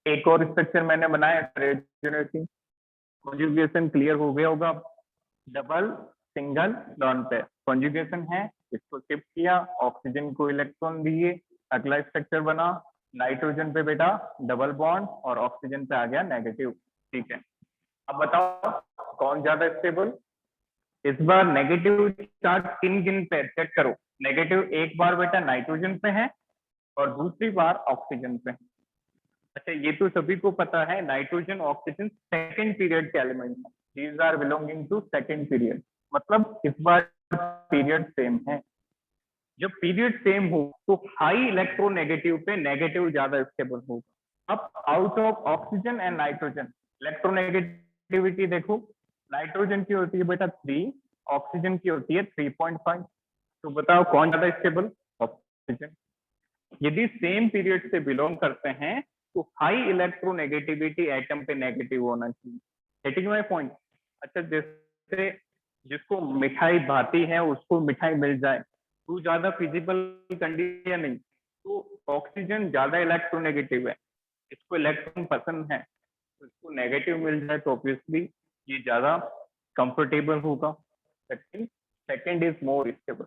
एक और स्ट्रक्चर मैंने बनाया रेजोनेटिंग, कॉन्जुगेशन क्लियर हो गया होगा। डबल सिंगल लॉन पे कॉन्जुगेशन है, इसको शिफ्ट किया, ऑक्सीजन को इलेक्ट्रॉन दिए, अगला स्ट्रक्चर बना, नाइट्रोजन पे बेटा डबल बॉन्ड और ऑक्सीजन पे आ गया नेगेटिव, ठीक है। अब बताओ कौन ज्यादा स्टेबल? इस बार नेगेटिव चार्ज किन किन पे चेक करो। नेगेटिव एक बार बेटा नाइट्रोजन पे है और दूसरी बार ऑक्सीजन पे है। अच्छा ये तो सभी को पता है नाइट्रोजन ऑक्सीजन सेकंड पीरियड के एलिमेंट है, these are belonging to second period, मतलब इस बार पीरियड सेम है। जब पीरियड सेम हो तो हाई इलेक्ट्रोनेगेटिव पे नेगेटिव ज्यादा स्टेबल होगा। अब out of oxygen and nitrogen electronegativity देखो, नाइट्रोजन की होती है बेटा 3, ऑक्सीजन की होती है 3.5, तो बताओ कौन ज्यादा स्टेबल? ऑक्सीजन। यदि सेम पीरियड से बिलोंग करते हैं तो हाई इलेक्ट्रोनेगेटिविटी एटम पे नेगेटिव होना चाहिए। Getting my point? अच्छा जैसे जिसको मिठाई भाती है उसको मिठाई मिल जाए तो ज्यादा फिजिबल कंडीशन नहीं, तो ऑक्सीजन ज्यादा इलेक्ट्रोनेगेटिव है, इसको इलेक्ट्रॉन पसंद है, तो इसको नेगेटिव मिल जाए तो ऑब्वियसली ये ज्यादा कंफर्टेबल होगा, second is more stable.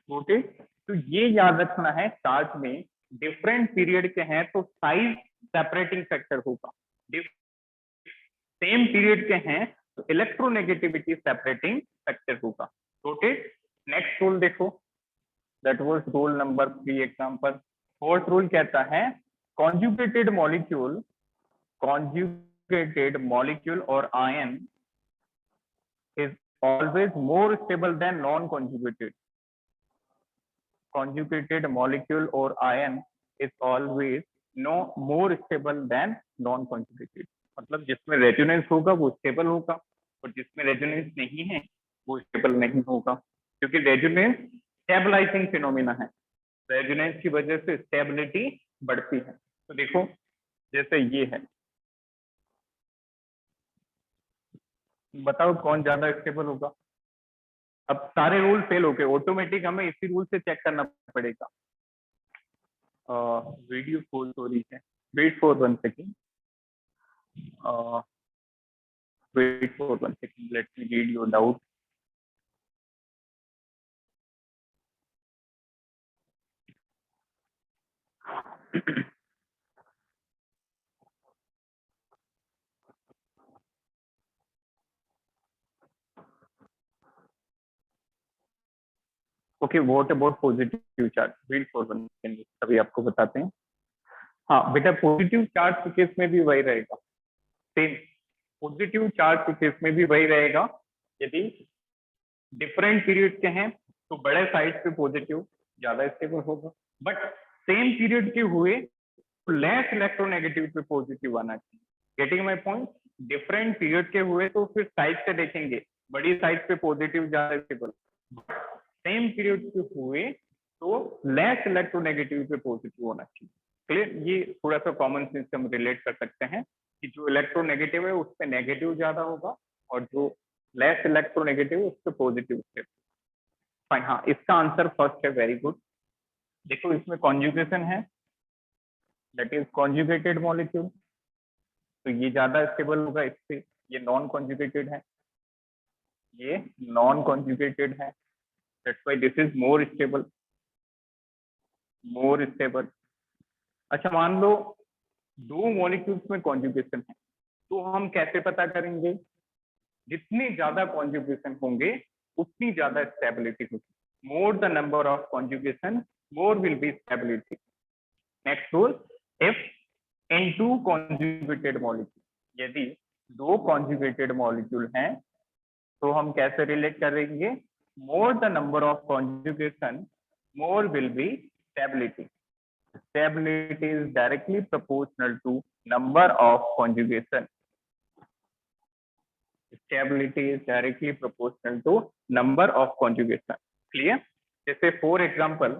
Okay, तो ये याद रखना है चार्ट में डिफरेंट पीरियड के हैं तो साइज सेपरेटिंग फैक्टर होगा, सेम पीरियड के हैं तो इलेक्ट्रोनेगेटिविटी सेपरेटिंग फैक्टर होगा। ओके, नेक्स्ट रूल देखो, that was rule number 3 example. Fourth rule कहता है कॉन्जुगेटेड मॉलिक्यूल और ion is always more stable then non conjugated. conjugated molecule or ion is always no more stable than non conjugated, मतलब जिसमें resonance होगा वो stable होगा और जिसमें रेजोनेंस नहीं है वो स्टेबल नहीं होगा, क्योंकि रेजोनेंस स्टेबलाइजिंग फिनोमिना है, रेजोनेंस की वजह से स्टेबिलिटी बढ़ती है। तो देखो जैसे ये है, बताओ कौन ज्यादा स्टेबल होगा। अब सारे रूल फेल हो गए, ऑटोमेटिक हमें इसी रूल से चेक करना पड़ेगा। वीडियो कॉल हो रही है, wait for 1 second, wait for 1 second, let me read your doubt. Okay, what about positive charge, wait for 1 second, अभी आपको बताते हैं। हाँ बेटा, पॉजिटिव चार्ज के केस में भी वही रहेगा, सेम पॉजिटिव चार्ज के केस में भी वही रहेगा। यदि डिफरेंट पीरियड के हैं तो बड़े साइज पे पॉजिटिव ज्यादा स्टेबल होगा, बट सेम पीरियड के हुए तो लेस इलेक्ट्रोनेगेटिव पे पॉजिटिव आना चाहिए। Getting my point, different period के हुए तो फिर साइज से देखेंगे, बड़ी साइज पे पॉजिटिव ज्यादा स्टेबल, सेम पीरियड के हुए तो लेस इलेक्ट्रोनेगेटिव पे पॉजिटिव होना चाहिए। क्लियर, ये थोड़ा सा कॉमन सेंस से हम रिलेट कर सकते हैं कि जो इलेक्ट्रोनेगेटिव है उस पर नेगेटिव ज्यादा होगा और जो लेस इलेक्ट्रोनेगेटिव उस पर पॉजिटिव। फाइन, हाँ इसका आंसर फर्स्ट है, वेरी गुड। देखो इसमें कॉन्जुगेशन है, दैट इज कॉन्जुगेटेड मॉलिक्यूल, तो ये ज्यादा स्टेबल होगा इससे। ये नॉन कॉन्जुगेटेड है, ये नॉन कॉन्जुगेटेड है, that's why this is more stable, more stable. अच्छा मान लो दो मॉलिक्यूल्स में कॉन्जुगेशन है, तो हम कैसे पता करेंगे? जितने ज्यादा कॉन्जुगेशन होंगे उतनी ज्यादा स्टेबिलिटी होगी। More the number of conjugation, more will be stability. Next rule, if in two conjugated molecule, यदि दो कॉन्जुगेटेड मॉलिक्यूल हैं तो हम कैसे रिलेट करेंगे? मोर the number of conjugation, more will be stability. Stability is directly proportional to number of conjugation. Stability is directly proportional to number of conjugation. Clear? जैसे for example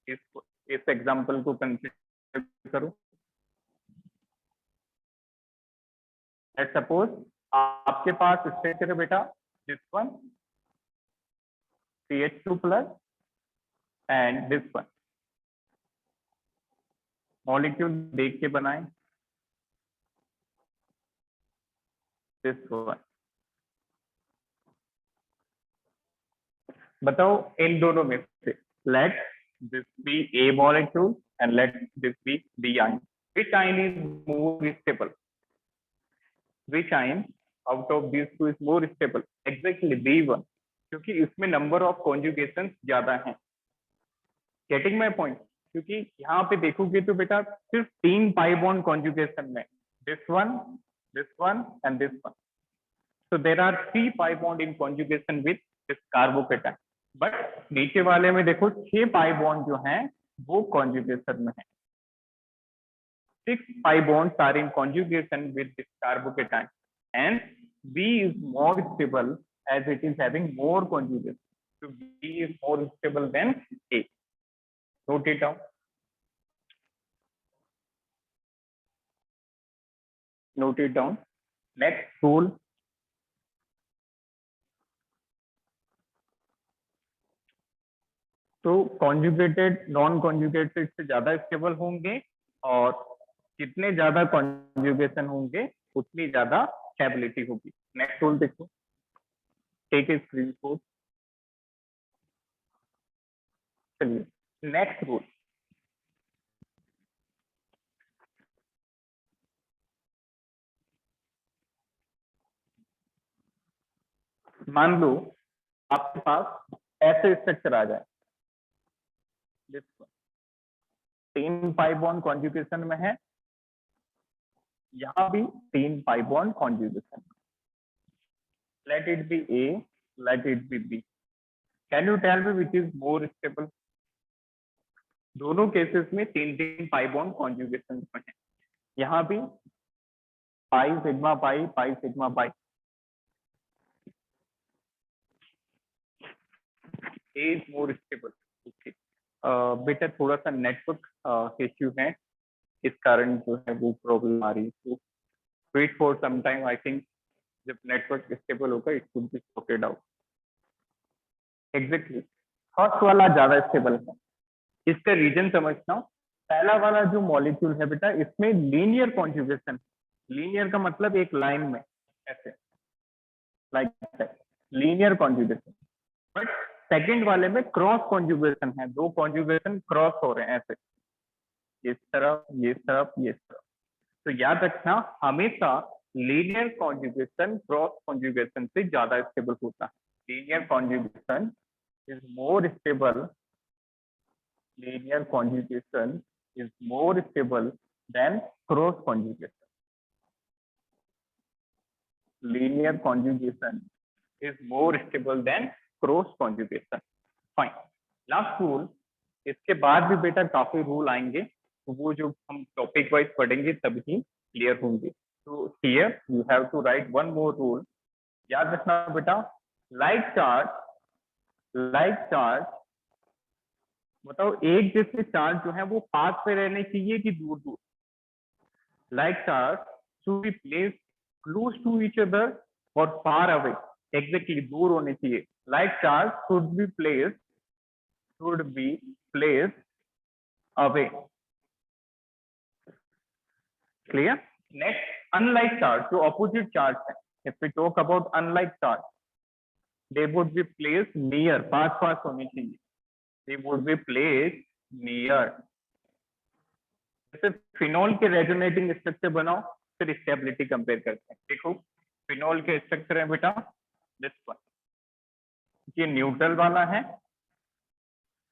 इस example को consider करो। Let's suppose आपके पास structure है बेटा this one CH2 plus and this one, molecule देख के बनाए दिस वन। बताओ इन दोनों में से let this be A molecule and let this be B ion, which ion is more stable? Which ion out of these two is more stable? Exactly B1, क्योंकि इसमें number of conjugation ज्यादा हैं। Getting my point, क्योंकि यहाँ पे देखोगे तो बेटा सिर्फ 3 पाई बॉन्ड कॉन्जुगेशन में, this one and this one, so there are 3 pi bond in conjugation with this carbocation, but नीचे वाले में देखो 6 pi bond जो हैं वो conjugation में है। 6 pi bonds are in conjugation with this carbocation and B is more stable as it is having more conjugation, so B is more stable than A. Note it down, note it down. Next rule, तो conjugated non conjugated से ज्यादा stable होंगे और जितने ज्यादा conjugation होंगे उतनी ज्यादा स्टेबिलिटी होगी। नेक्स्ट रूल देखो, टेक ए स्क्रीनशॉट। चलिए नेक्स्ट रूल, मान लो आपके पास ऐसे स्ट्रक्चर आ जाए, 3 पाई बॉन्ड कॉन्जुगेशन में है, यहाँ भी 3 pi bond conjugation, let it be A, let it be B. Can you tell me which is more stable? दोनों केसेस में 3 पाई बॉन्ड कॉन्जुगेशन में है, यहाँ भी pi sigma pi, pi sigma pi, A is more stable. Okay. बेटा थोड़ा सा network issue है, इस कारण जो है वो प्रॉब्लम आ रही है, तो wait for some time, I think जब नेटवर्क स्टेबल होगा it could be sorted out. Exactly, first वाला ज्यादा स्टेबल है। इसका रीजन समझना, पहला वाला जो मॉलिक्यूल है बेटा इसमें लीनियर कॉन्जुगेशन, लीनियर का मतलब एक लाइन में ऐसे, like linear conjugation. But second वाले में क्रॉस कॉन्जुगेशन है, दो कॉन्जुगेशन क्रॉस हो रहे हैं ऐसे, इस तरफ ये तरफ ये तरफ। तो याद रखना हमेशा लीनियर कॉन्जुगेशन क्रॉस कॉन्जुगेशन से ज्यादा स्टेबल होता है। Linear conjugation is more stable, linear conjugation is more stable than cross conjugation. Linear conjugation is more stable than cross conjugation. Fine. Last rule, इसके बाद भी बेटा काफी रूल आएंगे, तो वो जो हम टॉपिक वाइज पढ़ेंगे तभी क्लियर होंगे। तो here you have to write one more rule. याद रखना बेटा, लाइक चार्ज बताओ, एक जैसे चार्ज जो है वो पास पे रहने चाहिए कि दूर दूर? Like charge should be place close to each other और फार अवे? एग्जैक्टली दूर होने चाहिए। Like charge should be place away. Clear? Next, unlike charge, जो ऑपोजिट चार्ज है, if we talk about unlike charge, they would be place near, पास पास होने चाहिए, they would be placed near। जैसे फिनोल के रेजोनेटिंग स्ट्रक्चर बनाओ, फिर स्टेबिलिटी कंपेयर करते हैं। देखो फिनोल के स्ट्रक्चर है बेटा दिस वन, ये न्यूट्रल वाला है,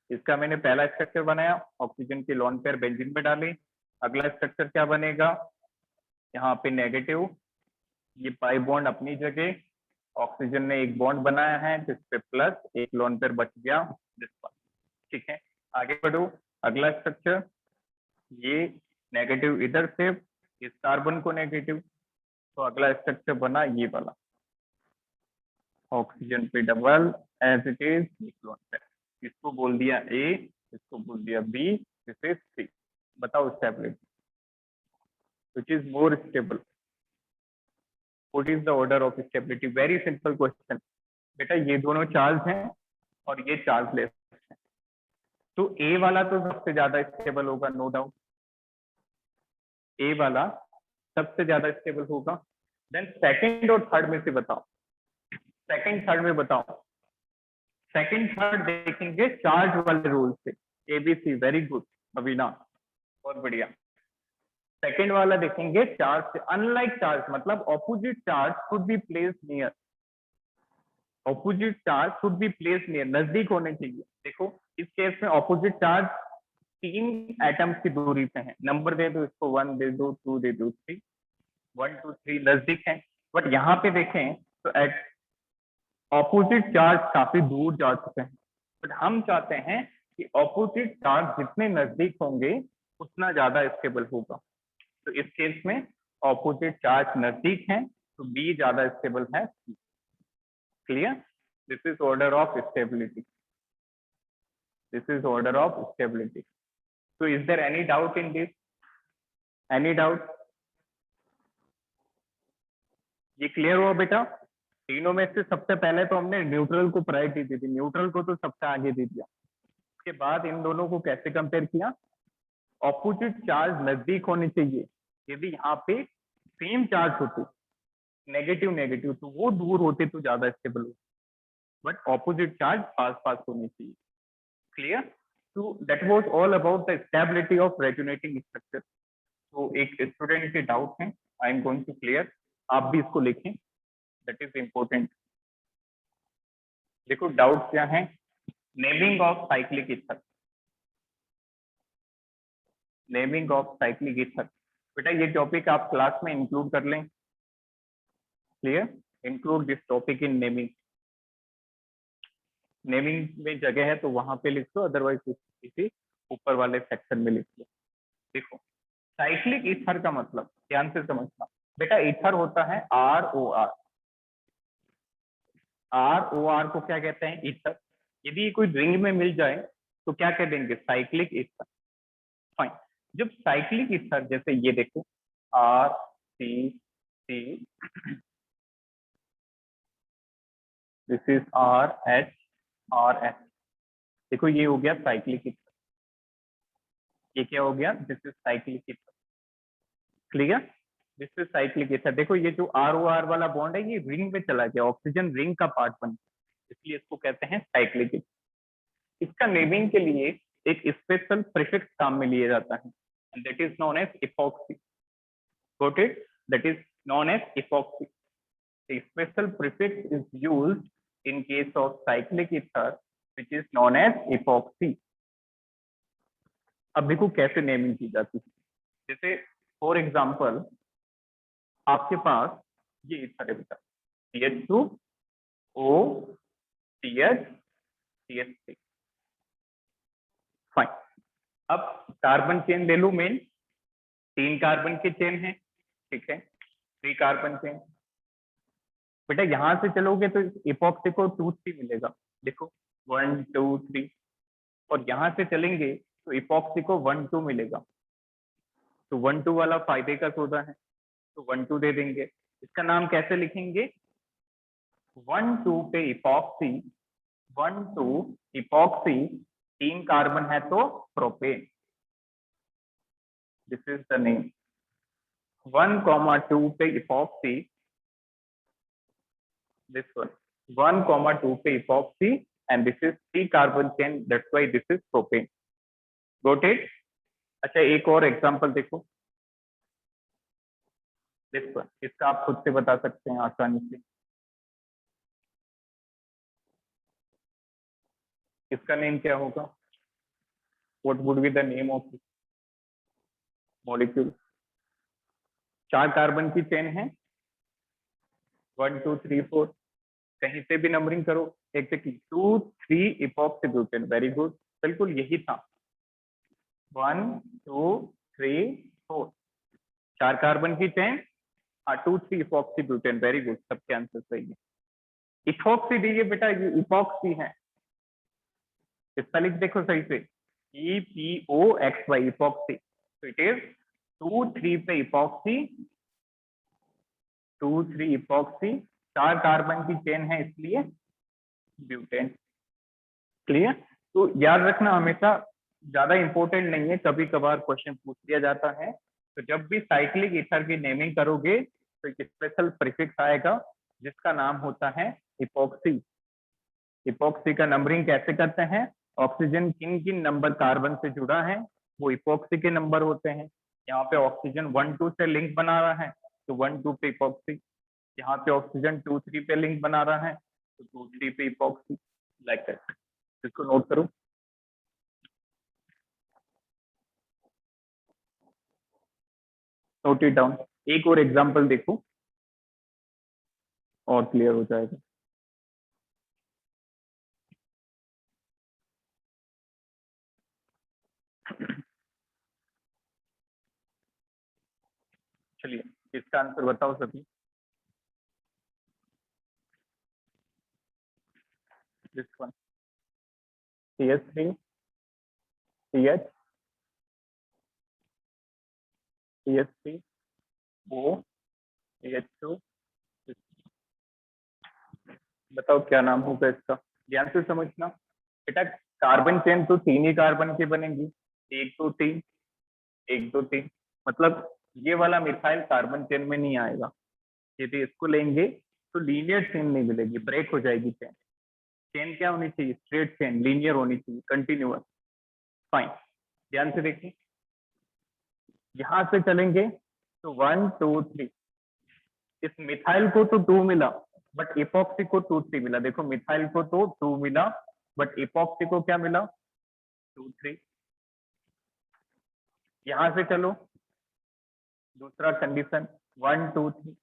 इसका मैंने पहला स्ट्रक्चर बनाया, ऑक्सीजन की लोन पेयर बेंजीन में डाली। अगला स्ट्रक्चर क्या बनेगा, यहाँ पे नेगेटिव, ये पाई बॉन्ड अपनी जगह, ऑक्सीजन ने एक बॉन्ड बनाया है जिसपे प्लस, एक लोन पेयर बच गया दिस वन। ठीक है, आगे बढ़ो। अगला स्ट्रक्चर, ये नेगेटिव इधर से, इस कार्बन को नेगेटिव, तो अगला स्ट्रक्चर बना ये वाला, ऑक्सीजन पे double as it is, lone pair, इसको बोल दिया ए, इसको बोल दिया बी, दिस इज सी। बताओ stability, which is more stable? What is the order of stability? Very simple question बेटा, ये दोनों चार्ज हैं और ये चार्जलेस है, तो ए वाला तो सबसे ज्यादा स्टेबल होगा, नो डाउट, ए वाला सबसे ज्यादा स्टेबल होगा। देन सेकंड और थर्ड में से बताओ, सेकंड थर्ड में बताओ। सेकंड थर्ड देखेंगे चार्ज वाले रूल से, एबीसी, वेरी गुड अविना, बहुत बढ़िया। सेकंड वाला देखेंगे चार्ज से, अनलाइक चार्ज मतलब opposite charge should be place near, opposite charge should be place near, नजदीक होने चाहिए। देखो इस केस में ऑपोजिट चार्ज 3 एटम्स की दूरी पे है, नंबर दे दो इसको, 1 दे दो, 2 दे दो, 3, 1 2 3 नजदीक है। बट यहाँ पे देखें तो एट ऑपोजिट चार्ज काफी दूर जा चुके हैं, बट हम चाहते हैं कि ऑपोजिट चार्ज जितने नजदीक होंगे उतना ज्यादा स्टेबल होगा। तो इस केस में ऑपोजिट चार्ज नजदीक है तो बी ज्यादा स्टेबल है। Clear? This is order of stability, this is order of stability. So is there any doubt in this? Any doubt? ये क्लियर हुआ बेटा? तीनों में से सबसे पहले तो हमने न्यूट्रल को प्रायोरिटी दी थी, न्यूट्रल को तो सबसे आगे दे दिया। उसके बाद इन दोनों को कैसे कंपेयर किया? ऑपोजिट चार्ज नजदीक होने चाहिए, यदि यहाँ पे सेम चार्ज होते नेगेटिव नेगेटिव तो वो दूर होते तो ज्यादा स्टेबल होते, बट ऑपोजिट चार्ज पास पास होने चाहिए। Clear? So that was all about the stability of resonating structure. तो एक स्टूडेंट के डाउट है, I am going to clear, आप भी इसको लिखें, दैट इज इंपॉर्टेंट। देखो डाउट क्या है, naming of cyclic ether, naming of cyclic ether. बेटा ये टॉपिक आप क्लास में इंक्लूड कर लें। Clear? Include this topic in naming, naming में जगह है तो वहां पे लिख दो, अदरवाइज किसी ऊपर वाले सेक्शन में लिख दो। देखो साइक्लिक ईथर का मतलब ध्यान से समझना बेटा, ईथर होता है ROR, ROR को क्या कहते हैं? ईथर। यदि कोई रिंग में मिल जाए तो क्या कह देंगे? Cyclic ether. फाइन, जब साइक्लिक ईथर, जैसे ये देखो R C C this is RH देखो ये हो गया साइक्लिक ईथर, ये क्या हो गया, this is cyclic ether, clear, this is cyclic ether. देखो ये जो ROR वाला बॉन्ड है ये रिंग में चला गया, ऑक्सीजन रिंग का पार्ट बन गया, इसलिए इसको कहते हैं साइक्लिक ईथर। इसका नेमिंग के लिए एक स्पेशल प्रीफिक्स काम में लिया जाता है, that is known as epoxy, got it, that is known as epoxy. The special prefix is used in case of cyclic ether, which is known as epoxy. अब देखो कैसे नेमिंग की जाती है, जैसे फॉर एग्जांपल आपके पास ये इथर है बेटा, CH2O CH CH3, फाइन। अब कार्बन चेन ले लो, मेन 3 कार्बन के चेन है, ठीक है, 3 कार्बन चेन। बेटा यहां से चलोगे तो इपॉक्सी को 2 3 मिलेगा, देखो 1 2 3, और यहां से चलेंगे तो इपॉक्सी को 1 2 मिलेगा। तो 1 2 वाला फायदे का सौदा है, तो 1 2 दे देंगे। इसका नाम कैसे लिखेंगे, 1 2 पे इपॉक्सी, 1 2 इपॉक्सी, 3 कार्बन है तो propane, this is the name. 1 2 पे इपॉक्सी, this one 1 2 पे epoxy, and this is 3 carbon chain, that's why this is propane, got it। अच्छा एक और एग्जांपल देखो, this one, इसका आप खुद से बता सकते हैं आसानी से, इसका नेम क्या होगा, what would be the name of this molecule। 4 carbon की चेन है, 1 2 3 4, कहीं से भी नंबरिंग करो exactly, 2 3 epoxy butane, very good, बिल्कुल यही था, 1 2 3 4, 4 कार्बन की chain, 2 3 epoxy butane, very good, सबके आंसर सही है। इपॉक्सी दीजिए बेटा, ये इपॉक्सी है, इसका लिख देखो सही से, EPOXY इपॉक्सी, तो इट इज 2 3 पे इपॉक्सी, 2 3 इपॉक्सी, 4 कार्बन की चेन है इसलिए ब्यूटेन, क्लियर। तो याद रखना हमेशा, ज्यादा इंपॉर्टेंट नहीं है, कभी कभार क्वेश्चन पूछ दिया जाता है। तो जब भी साइक्लिक ईथर की नेमिंग करोगे तो एक स्पेशल प्रीफिक्स आएगा जिसका नाम होता है इपॉक्सी। इपॉक्सी का नंबरिंग कैसे करते हैं, ऑक्सीजन किन किन नंबर कार्बन से जुड़ा है वो इपॉक्सी के नंबर होते हैं। यहाँ पे ऑक्सीजन 1 2 से लिंक बना रहा है तो 1 2 पे इपॉक्सी, यहाँ पे ऑक्सीजन 2 3 पे लिंक बना रहा है तो 2 3 पे इपॉक्सी, लाइक दैट। इसको नोट करो। Note it down. एक और एग्जांपल देखो और क्लियर हो जाएगा। चलिए इसका आंसर बताओ सभी। This one, CH3 CH CH3 O CH2, बताओ क्या नाम होगा इसका, ध्यान से समझना बेटा। कार्बन चेन तो 3 ही कार्बन की बनेगी, 1 2 3 1 2 3, मतलब ये वाला मिथाइल कार्बन चेन में नहीं आएगा। यदि इसको लेंगे तो लीनियर चेन नहीं मिलेगी, ब्रेक हो जाएगी चेन। चेन क्या होनी चाहिए, स्ट्रेट चेन, लीनियर होनी चाहिए, कंटिन्यूअस, फाइन। ध्यान से देखिए, यहां से चलेंगे तो 1 2 3, इस मिथाइल को तो 2 मिला बट इपॉक्सी को 2 3 मिला। देखो मिथाइल को तो 2 मिला बट इपॉक्सी को क्या मिला, 2 3। यहां से चलो दूसरा कंडीशन, 1 2 3,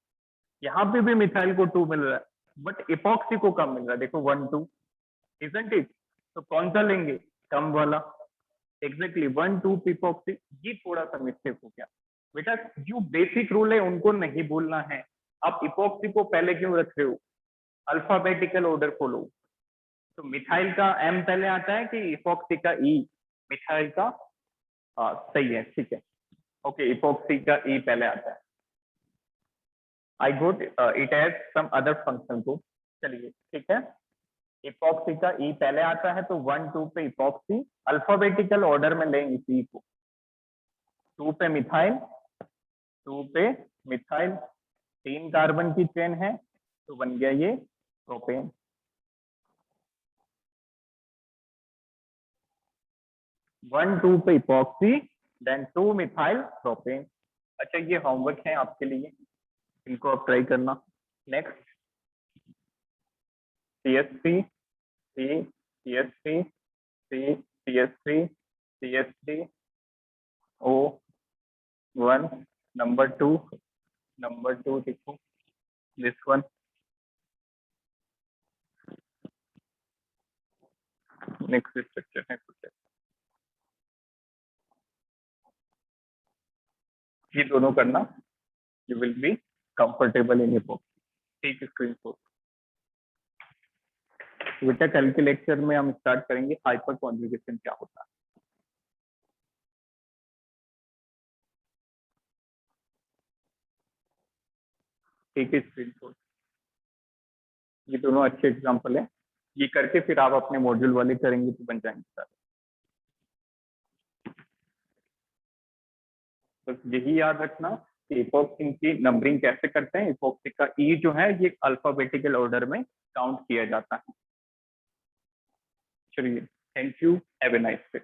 यहाँ पे भी मिथाइल को 2 मिल रहा है बट इपॉक्सी को कम मिल रहा है, देखो 1 2, इजंट इट। तो कौन सा लेंगे, कम वाला, एग्जैक्टली 1 2 इपॉक्सी। ये थोड़ा सा मिस्टेक हो गया बेटा, जो बेसिक रूल है उनको नहीं भूलना है। आप इपॉक्सी को पहले क्यों रख रहे हो, अल्फाबेटिकल ऑर्डर फॉलो। तो मिथाइल का M पहले आता है कि इपॉक्सी का E, मिथाइल का, हाँ सही है, ठीक है, ओके, इपॉक्सी का E पहले आता है। I got it has some other function too, चलिए ठीक है, इपॉक्सी का ई पहले आता है तो 1 2 पे इपॉक्सी, अल्फाबेटिकल ऑर्डर में लें इस ई को, 2 पे मिथाइल, 2 पे मिथाइल, 3 कार्बन की चेन है तो बन गया ये प्रोपेन। 1 2 पे इपॉक्सी, देन 2 मिथाइल प्रोपेन। अच्छा ये होमवर्क है आपके लिए, इनको आप ट्राई करना। Next CH3 C CH3 C CH3 CH3 O1 number 2 देखो दिस वन, नेक्स्ट स्ट्रक्चर है कुछ, ये दोनों करना, you will be comfortable in epoxy. ठीक, स्क्रीन शॉट। बेटा कल के लेक्चर में हम स्टार्ट करेंगे हाइपर कॉन्जुगेशन क्या होता है। ठीक है, स्क्रीन शॉट। ये दोनों अच्छे एग्जांपल है, ये करके फिर आप अपने मॉड्यूल वाले करेंगे तो बन जाएंगे सर। बस यही याद रखना कि इपॉक्सी की नंबरिंग कैसे करते हैं। इपॉक्सी का ई जो है ये अल्फाबेटिकल ऑर्डर में काउंट किया जाता है। चलिए, thank you, have a nice day.